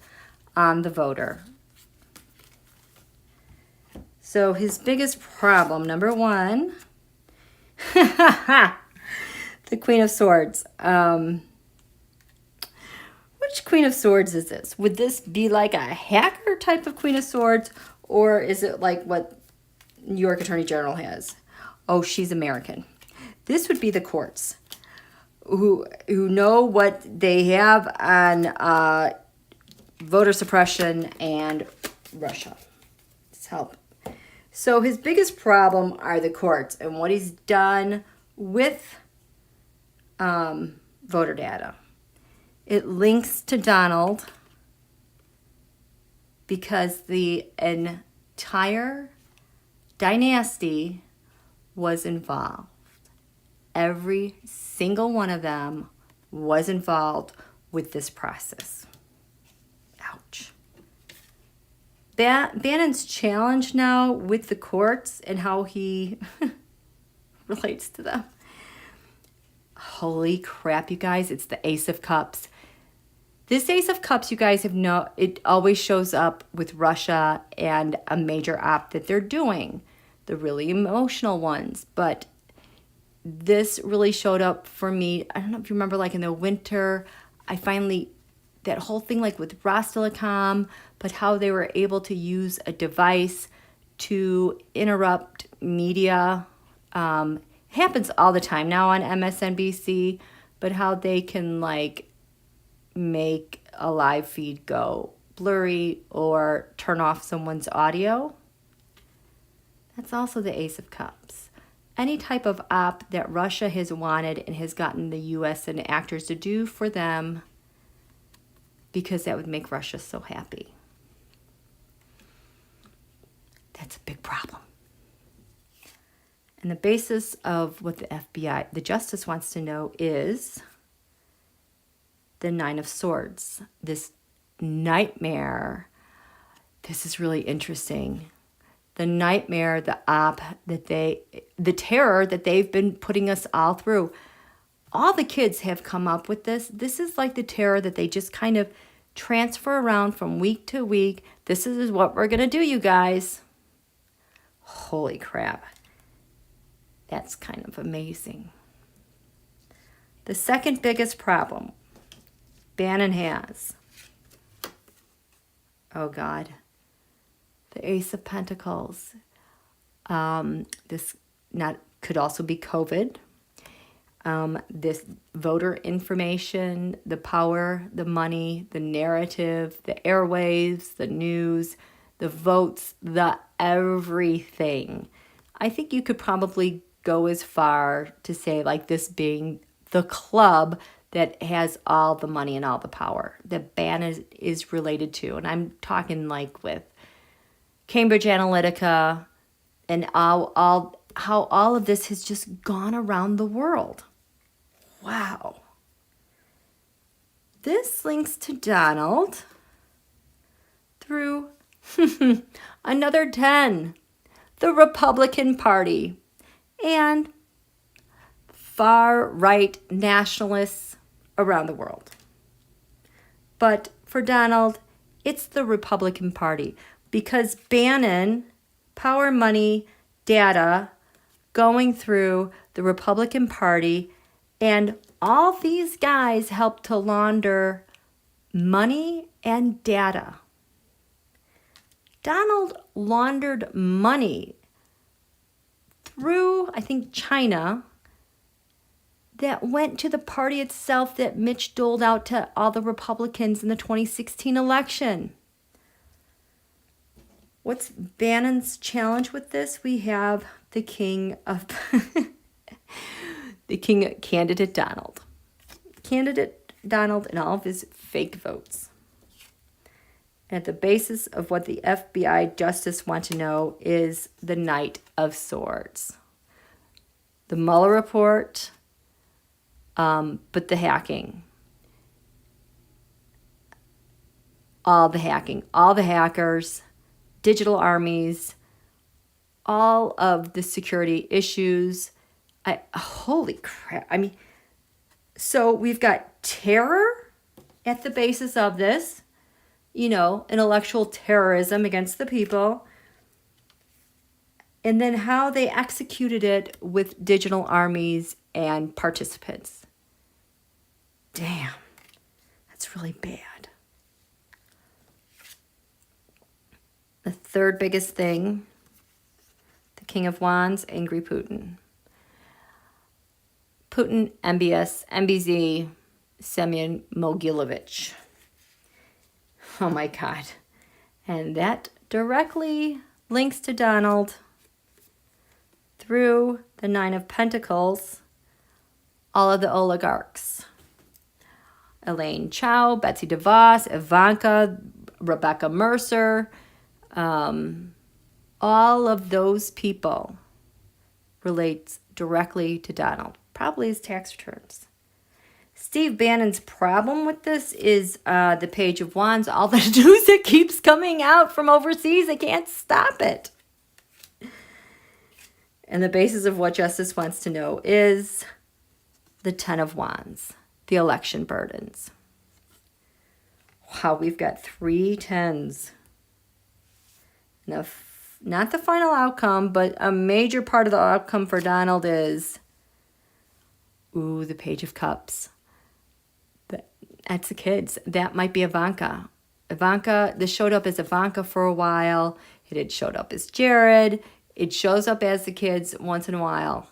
on the voter. So his biggest problem, number one, the Queen of Swords. Which Queen of Swords is this? Would this be like a hacker type of Queen of Swords? Or is it like what New York Attorney General has? Oh, she's American. This would be the courts, who know what they have on voter suppression and Russia. Let's help. So his biggest problem are the courts and what he's done with voter data. It links to Donald because the entire dynasty was involved. Every single one of them was involved with this process. Ouch. Bannon's challenge now with the courts and how he relates to them. Holy crap, you guys. It's the Ace of Cups. This Ace of Cups, you guys have it always shows up with Russia and a major op that they're doing. The really emotional ones. But this really showed up for me. I don't know if you remember, like in the winter, I finally, that whole thing like with Rostelecom, but how they were able to use a device to interrupt media. Happens all the time now on MSNBC, but how they can like make a live feed go blurry or turn off someone's audio. That's also the Ace of Cups. Any type of op that Russia has wanted and has gotten the US and actors to do for them, because that would make Russia so happy. That's a big problem. And the basis of what the FBI, the Justice wants to know is the Nine of Swords. This nightmare. This is really interesting. The nightmare, the op that the terror that they've been putting us all through. All the kids have come up with this. This is like the terror that they just kind of transfer around from week to week. This is what we're going to do, you guys. Holy crap. That's kind of amazing. The second biggest problem Bannon has. Oh, God. The Ace of Pentacles. This could also be COVID. This voter information, the power, the money, the narrative, the airwaves, the news, the votes, the everything. I think you could probably go as far to say like this being the club that has all the money and all the power that Bannon is related to. And I'm talking like with Cambridge Analytica and how all of this has just gone around the world. Wow. This links to Donald through another 10, the Republican Party, and far-right nationalists around the world. But for Donald, it's the Republican Party, because Bannon, power, money, data, going through the Republican Party, and all these guys help to launder money and data. Donald laundered money through, I think, China, that went to the party itself that Mitch doled out to all the Republicans in the 2016 election. What's Bannon's challenge with this? We have the king of candidate Donald. Candidate Donald and all of his fake votes. At the basis of what the FBI Justice want to know is the Knight of Swords. The Mueller report, but the hacking. All the hacking, all the hackers, digital armies, all of the security issues. Holy crap. I mean, so we've got terror at the basis of this. You know, intellectual terrorism against the people. And then how they executed it with digital armies and participants. Damn, that's really bad. The third biggest thing, the King of Wands, angry Putin. Putin, MBS, MBZ, Semyon Mogilovich. Oh my God. And that directly links to Donald through the Nine of Pentacles, all of the oligarchs. Elaine Chao, Betsy DeVos, Ivanka, Rebecca Mercer, all of those people relates directly to Donald, probably his tax returns. Steve Bannon's problem with this is the Page of Wands, all the news that keeps coming out from overseas. They can't stop it. And the basis of what Justice wants to know is the Ten of Wands, the election burdens. Wow, we've got 3 tens. Now, not the final outcome, but a major part of the outcome for Donald is Ooh, the Page of Cups. That's the kids. That might be Ivanka. Ivanka, this showed up as Ivanka for a while. It had showed up as Jared. It shows up as the kids once in a while.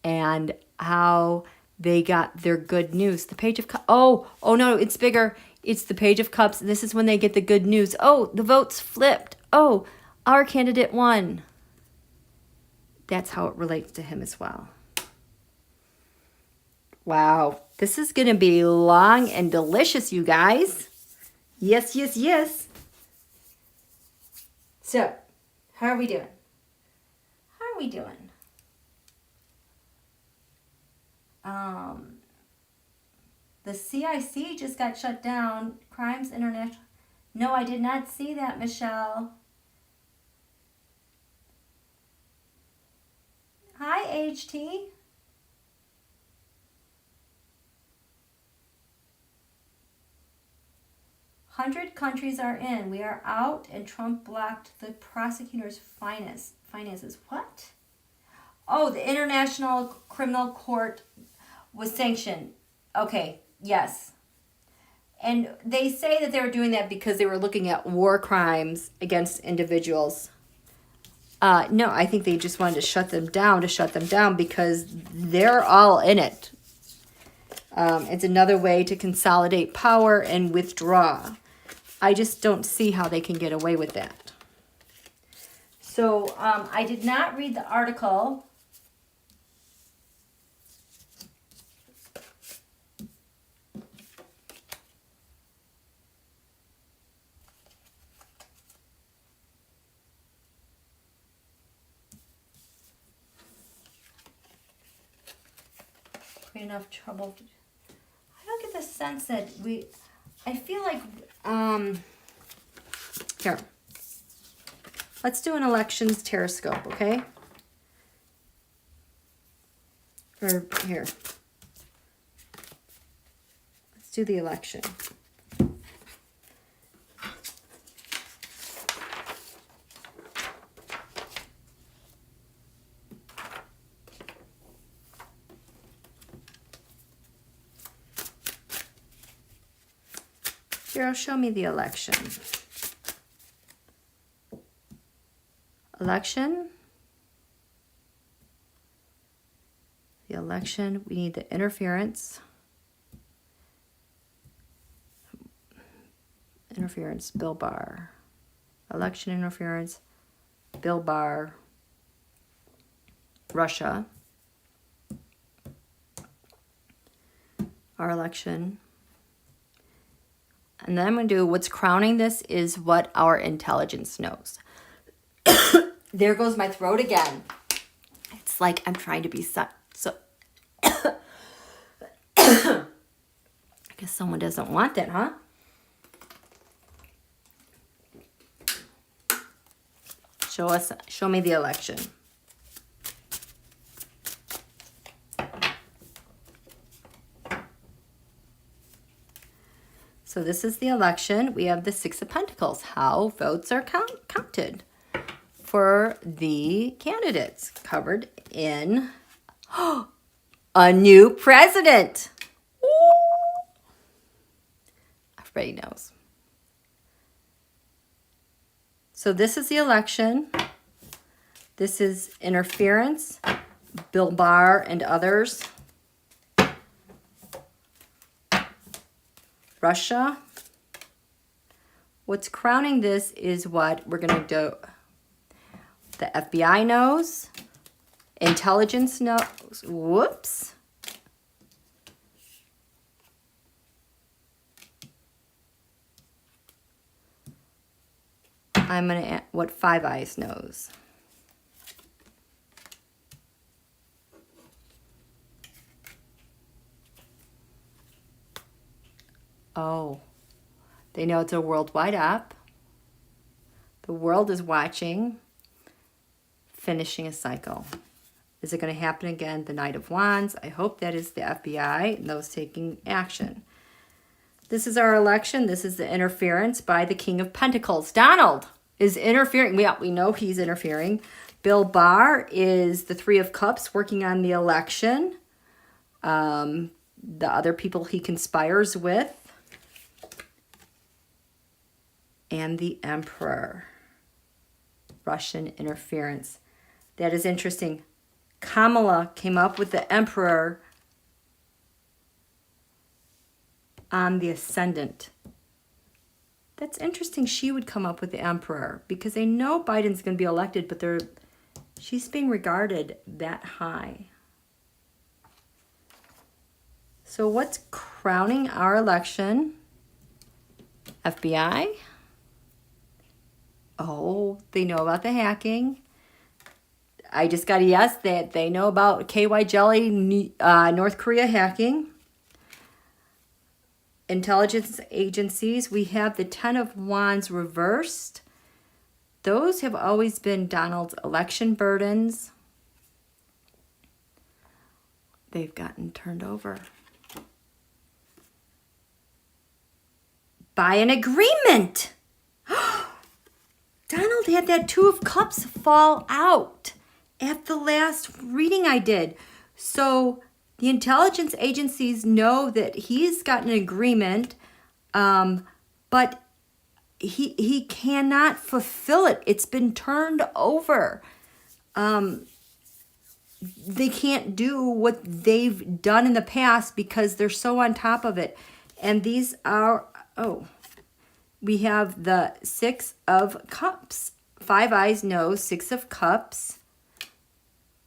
And how they got their good news. The Page of Cups. Oh no, it's bigger. It's the Page of Cups. This is when they get the good news. Oh, the votes flipped. Oh, our candidate won. That's how it relates to him as well. Wow, this is going to be long and delicious, you guys. Yes, yes, yes. So, how are we doing? How are we doing? The CIC just got shut down. Crimes International. No, I did not see that, Michelle. Hi, HT. "100 countries are in. We are out, and Trump blocked the prosecutor's finances." What? Oh, the International Criminal Court was sanctioned. Okay, yes. And they say that they were doing that because they were looking at war crimes against individuals. No, I think they just wanted to shut them down because they're all in it. It's another way to consolidate power and withdraw. I just don't see how they can get away with that. So I did not read the article. Enough trouble. I don't get the sense that I feel like, here. Let's do an elections Tarotscope, okay? Or here. Let's do the election. Show me the election. Election. The election. We need the interference. Interference, Bill Barr. Election interference, Bill Barr. Russia. Our election. And then I'm going to do what's crowning this is what our intelligence knows. There goes my throat again. It's like I'm trying to be so I guess someone doesn't want that, huh? Show me the election. So this is the election. We have the Six of Pentacles, how votes are counted for the candidates, covered in a new president. Everybody knows. So this is the election. This is interference, Bill Barr and others. Russia. What's crowning this is what we're going to do. The FBI knows. Intelligence knows. Whoops. I'm going to add what Five Eyes knows. Oh, they know it's a worldwide app. The world is watching. Finishing a cycle. Is it going to happen again? The Knight of Wands. I hope that is the FBI and those taking action. This is our election. This is the interference by the King of Pentacles. Donald is interfering. We know he's interfering. Bill Barr is the Three of Cups working on the election. the other people he conspires with, and the Emperor. Russian interference. That is interesting. Kamala came up with the Emperor on the ascendant. That's interesting. She would come up with the Emperor because they know Biden's going to be elected, but she's being regarded that high. So what's crowning our election? FBI. Oh, they know about the hacking. I just got a yes that they know about KY Jelly, North Korea hacking. Intelligence agencies, we have the 10 of Wands reversed. Those have always been Donald's election burdens. They've gotten turned over by an agreement. Donald had that 2 of Cups fall out at the last reading I did. So the intelligence agencies know that he's got an agreement, but he cannot fulfill it. It's been turned over. They can't do what they've done in the past because they're so on top of it. And these are, we have the 6 of Cups. 5 eyes, no, 6 of Cups.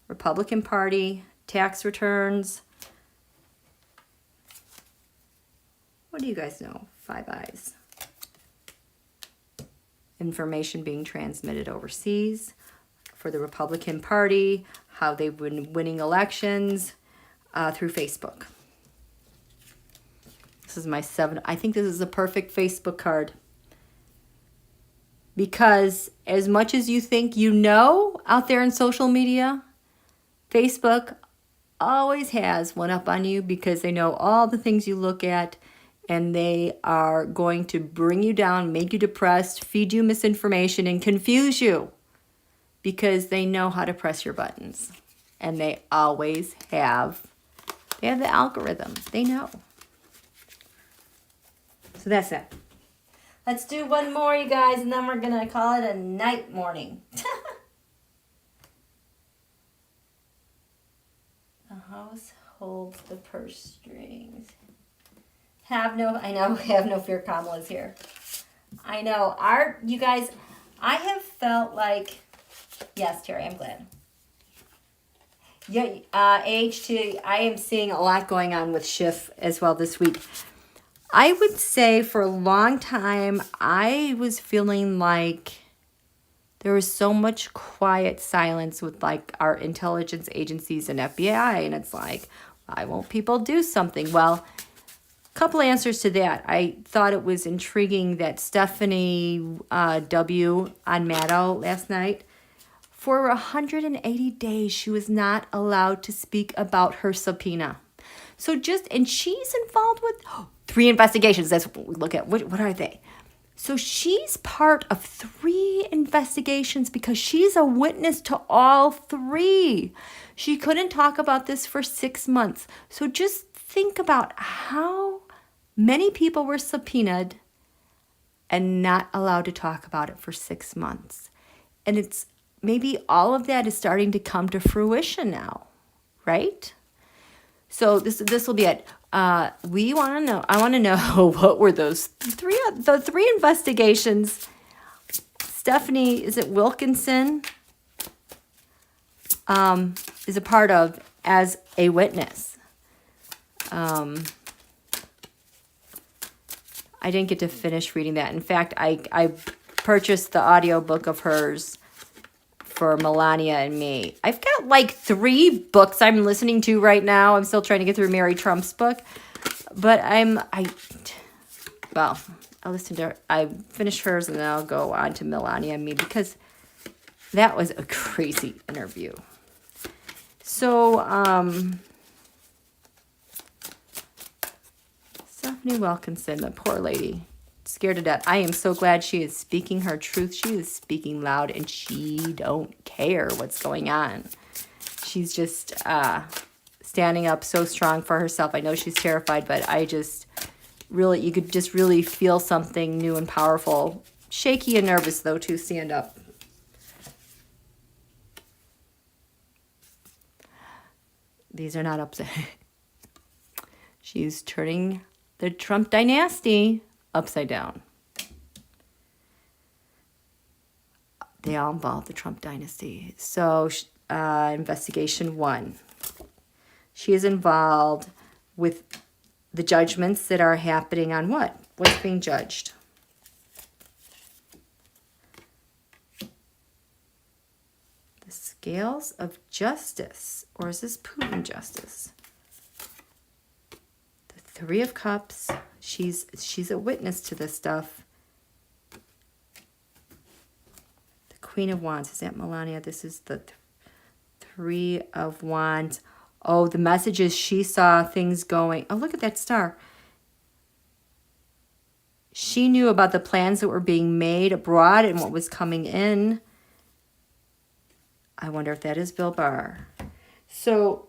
Republican Party, tax returns. What do you guys know? 5 eyes. Information being transmitted overseas for the Republican Party, how they've been winning elections through Facebook. This is my 7. I think this is a perfect Facebook card. Because as much as you think you know out there in social media, Facebook always has one up on you because they know all the things you look at and they are going to bring you down, make you depressed, feed you misinformation, and confuse you because they know how to press your buttons. And they always have. They have the algorithm. They know. So that's it. Let's do one more, you guys, and then we're going to call it a night morning. The house holds the purse strings. Have no fear, Kamala's here. I know. You guys, I have felt like, yes, Terry, I'm glad. Yeah, AH2, I am seeing a lot going on with Schiff as well this week. I would say for a long time, I was feeling like there was so much quiet silence with like our intelligence agencies and FBI. And it's like, why won't people do something? Well, a couple answers to that. I thought it was intriguing that Stephanie W. on Maddow last night, for 180 days, she was not allowed to speak about her subpoena. So and she's involved with 3 investigations. That's what we look at. What are they? So she's part of 3 investigations because she's a witness to all 3. She couldn't talk about this for 6 months. So just think about how many people were subpoenaed and not allowed to talk about it for 6 months. And it's maybe all of that is starting to come to fruition now, right? So this will be it. We want to know. I want to know what were the 3 investigations. Stephanie, is it Wilkinson? Is a part of as a witness. I didn't get to finish reading that. In fact, I purchased the audiobook of hers for Melania and me. I've got like 3 books I'm listening to right now. I'm still trying to get through Mary Trump's book. But I'll listen to her. I finish hers and then I'll go on to Melania and me because that was a crazy interview. So, Stephanie Wilkinson, the poor lady, scared to death. I am so glad she is speaking her truth. She is speaking loud and she don't care what's going on. She's just standing up so strong for herself. I know she's terrified, but I just really, you could just really feel something new and powerful. Shaky and nervous, though, to stand up. These are not upset. She's turning the Trump dynasty upside down. They all involve the Trump dynasty. So, investigation 1. She is involved with the judgments that are happening on what? What's being judged? The scales of justice. Or is this Putin justice? The 3 of Cups. She's a witness to this stuff. The Queen of Wands. Is that Melania? This is the 3 of Wands. Oh, the message is she saw things going. Oh, look at that star. She knew about the plans that were being made abroad and what was coming in. I wonder if that is Bill Barr. So,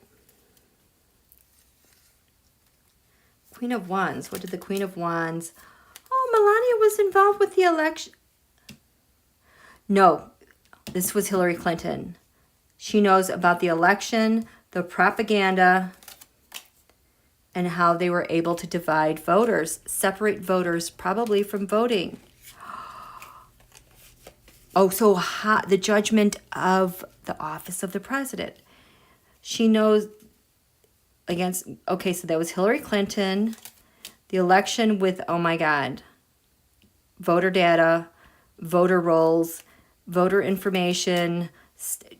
Queen of Wands. What did the Queen of Wands... Oh, Melania was involved with the election. No, this was Hillary Clinton. She knows about the election, the propaganda, and how they were able to divide voters, separate voters probably from voting. Oh, so the judgment of the office of the president. She knows against, okay, so that was Hillary Clinton, the election with, oh my God, voter data, voter rolls, voter information,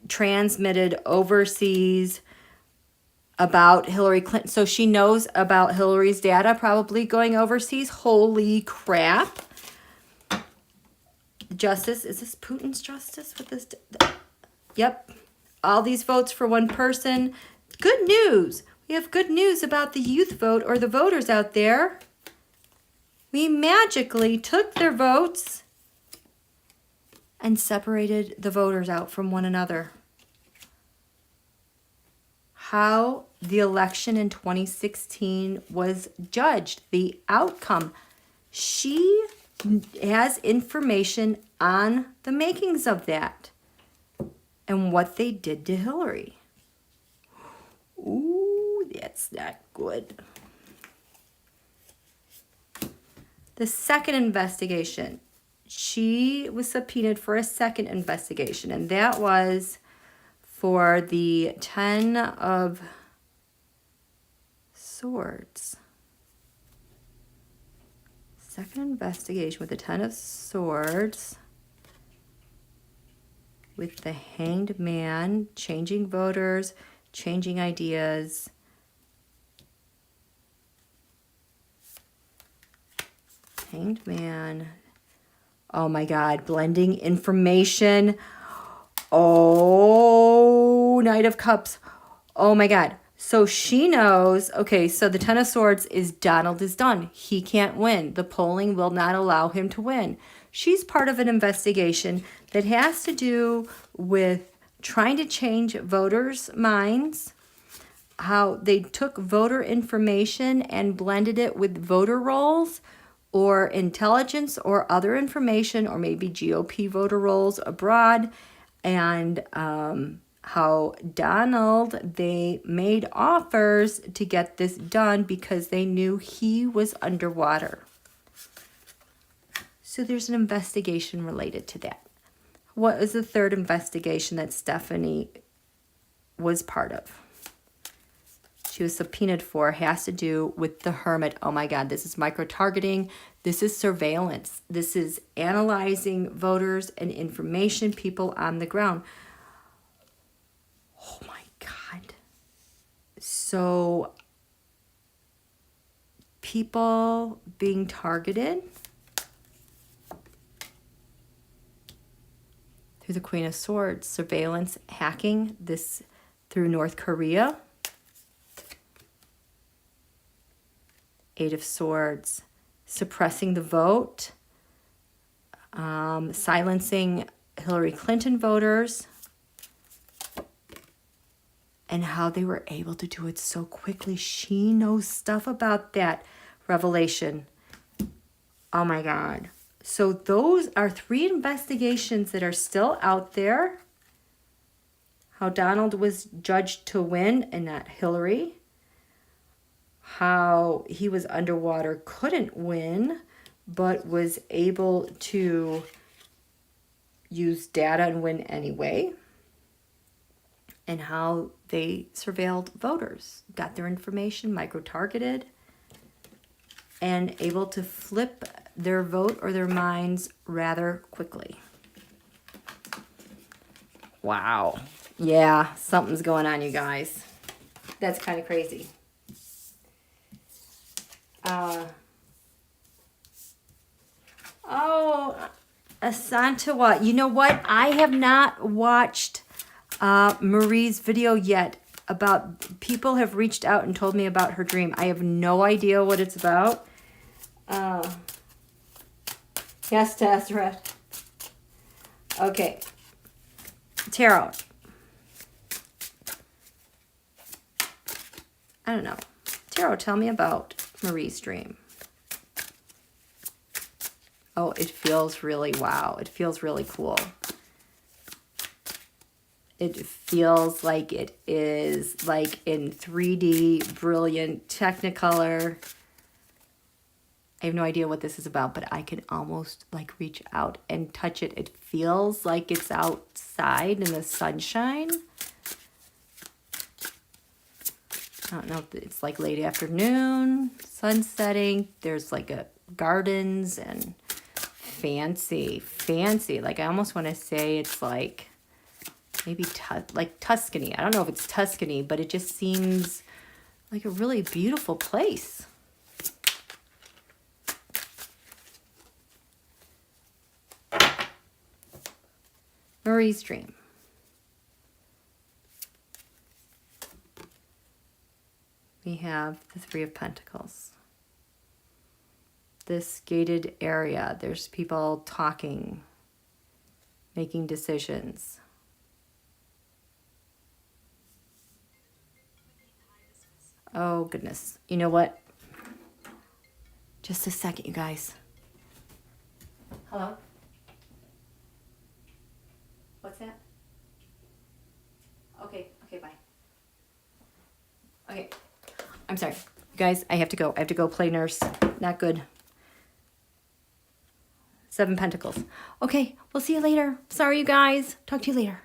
transmitted overseas about Hillary Clinton. So she knows about Hillary's data probably going overseas. Holy crap. Justice. Is this Putin's justice with this? Yep. All these votes for one person. Good news. We have good news about the youth vote or the voters out there. We magically took their votes and separated the voters out from one another. How the election in 2016 was judged, the outcome. She has information on the makings of that and what they did to Hillary. Ooh, that's not good. The second investigation. She was subpoenaed for a second investigation, and that was for the 10 of Swords. Second investigation with the 10 of Swords. With the Hanged Man, changing voters, changing ideas. Hanged Man. Oh my God, blending information. Oh, Knight of Cups. Oh my God. So she knows, okay, so the 10 of Swords is Donald is done. He can't win. The polling will not allow him to win. She's part of an investigation that has to do with trying to change voters' minds, how they took voter information and blended it with voter rolls or intelligence or other information, or maybe GOP voter rolls abroad, and how Donald, they made offers to get this done because they knew he was underwater. So there's an investigation related to that. What is the third investigation that Stephanie was part of? She was subpoenaed for, has to do with the Hermit. Oh my God, this is micro-targeting. This is surveillance. This is analyzing voters and information, people on the ground. Oh my God. So people being targeted through the Queen of Swords, surveillance, hacking, this through North Korea. 8 of Swords, suppressing the vote, silencing Hillary Clinton voters. and how they were able to do it so quickly. She knows stuff about that revelation. Oh my God. So those are 3 investigations that are still out there. How Donald was judged to win and not Hillary. How he was underwater, couldn't win, but was able to use data and win anyway. And how they surveilled voters, got their information, micro-targeted, and able to flip their vote or their minds rather quickly. Wow. Yeah, something's going on, you guys. That's kind of crazy. Asanta, you know what? I have not watched Marie's video yet about, people have reached out and told me about her dream. I have no idea what it's about. Yes, Tesseret. Okay. Tarot. I don't know. Tarot, tell me about Marie's dream. Oh, it feels really, wow. It feels really cool. It feels like it is like in 3D, brilliant Technicolor. I have no idea what this is about, but I can almost like reach out and touch it. It feels like it's outside in the sunshine. I don't know if it's like late afternoon, sun setting. There's like a gardens and fancy. Like I almost want to say it's like maybe like Tuscany. I don't know if it's Tuscany, but it just seems like a really beautiful place. Marie's dream. We have the 3 of Pentacles. This gated area, there's people talking, making decisions. Oh, goodness. You know what? Just a second, you guys. Hello? What's that? Okay, bye. Okay. I'm sorry. You guys, I have to go. I have to go play nurse. Not good. 7 Pentacles. Okay, we'll see you later. Sorry, you guys. Talk to you later.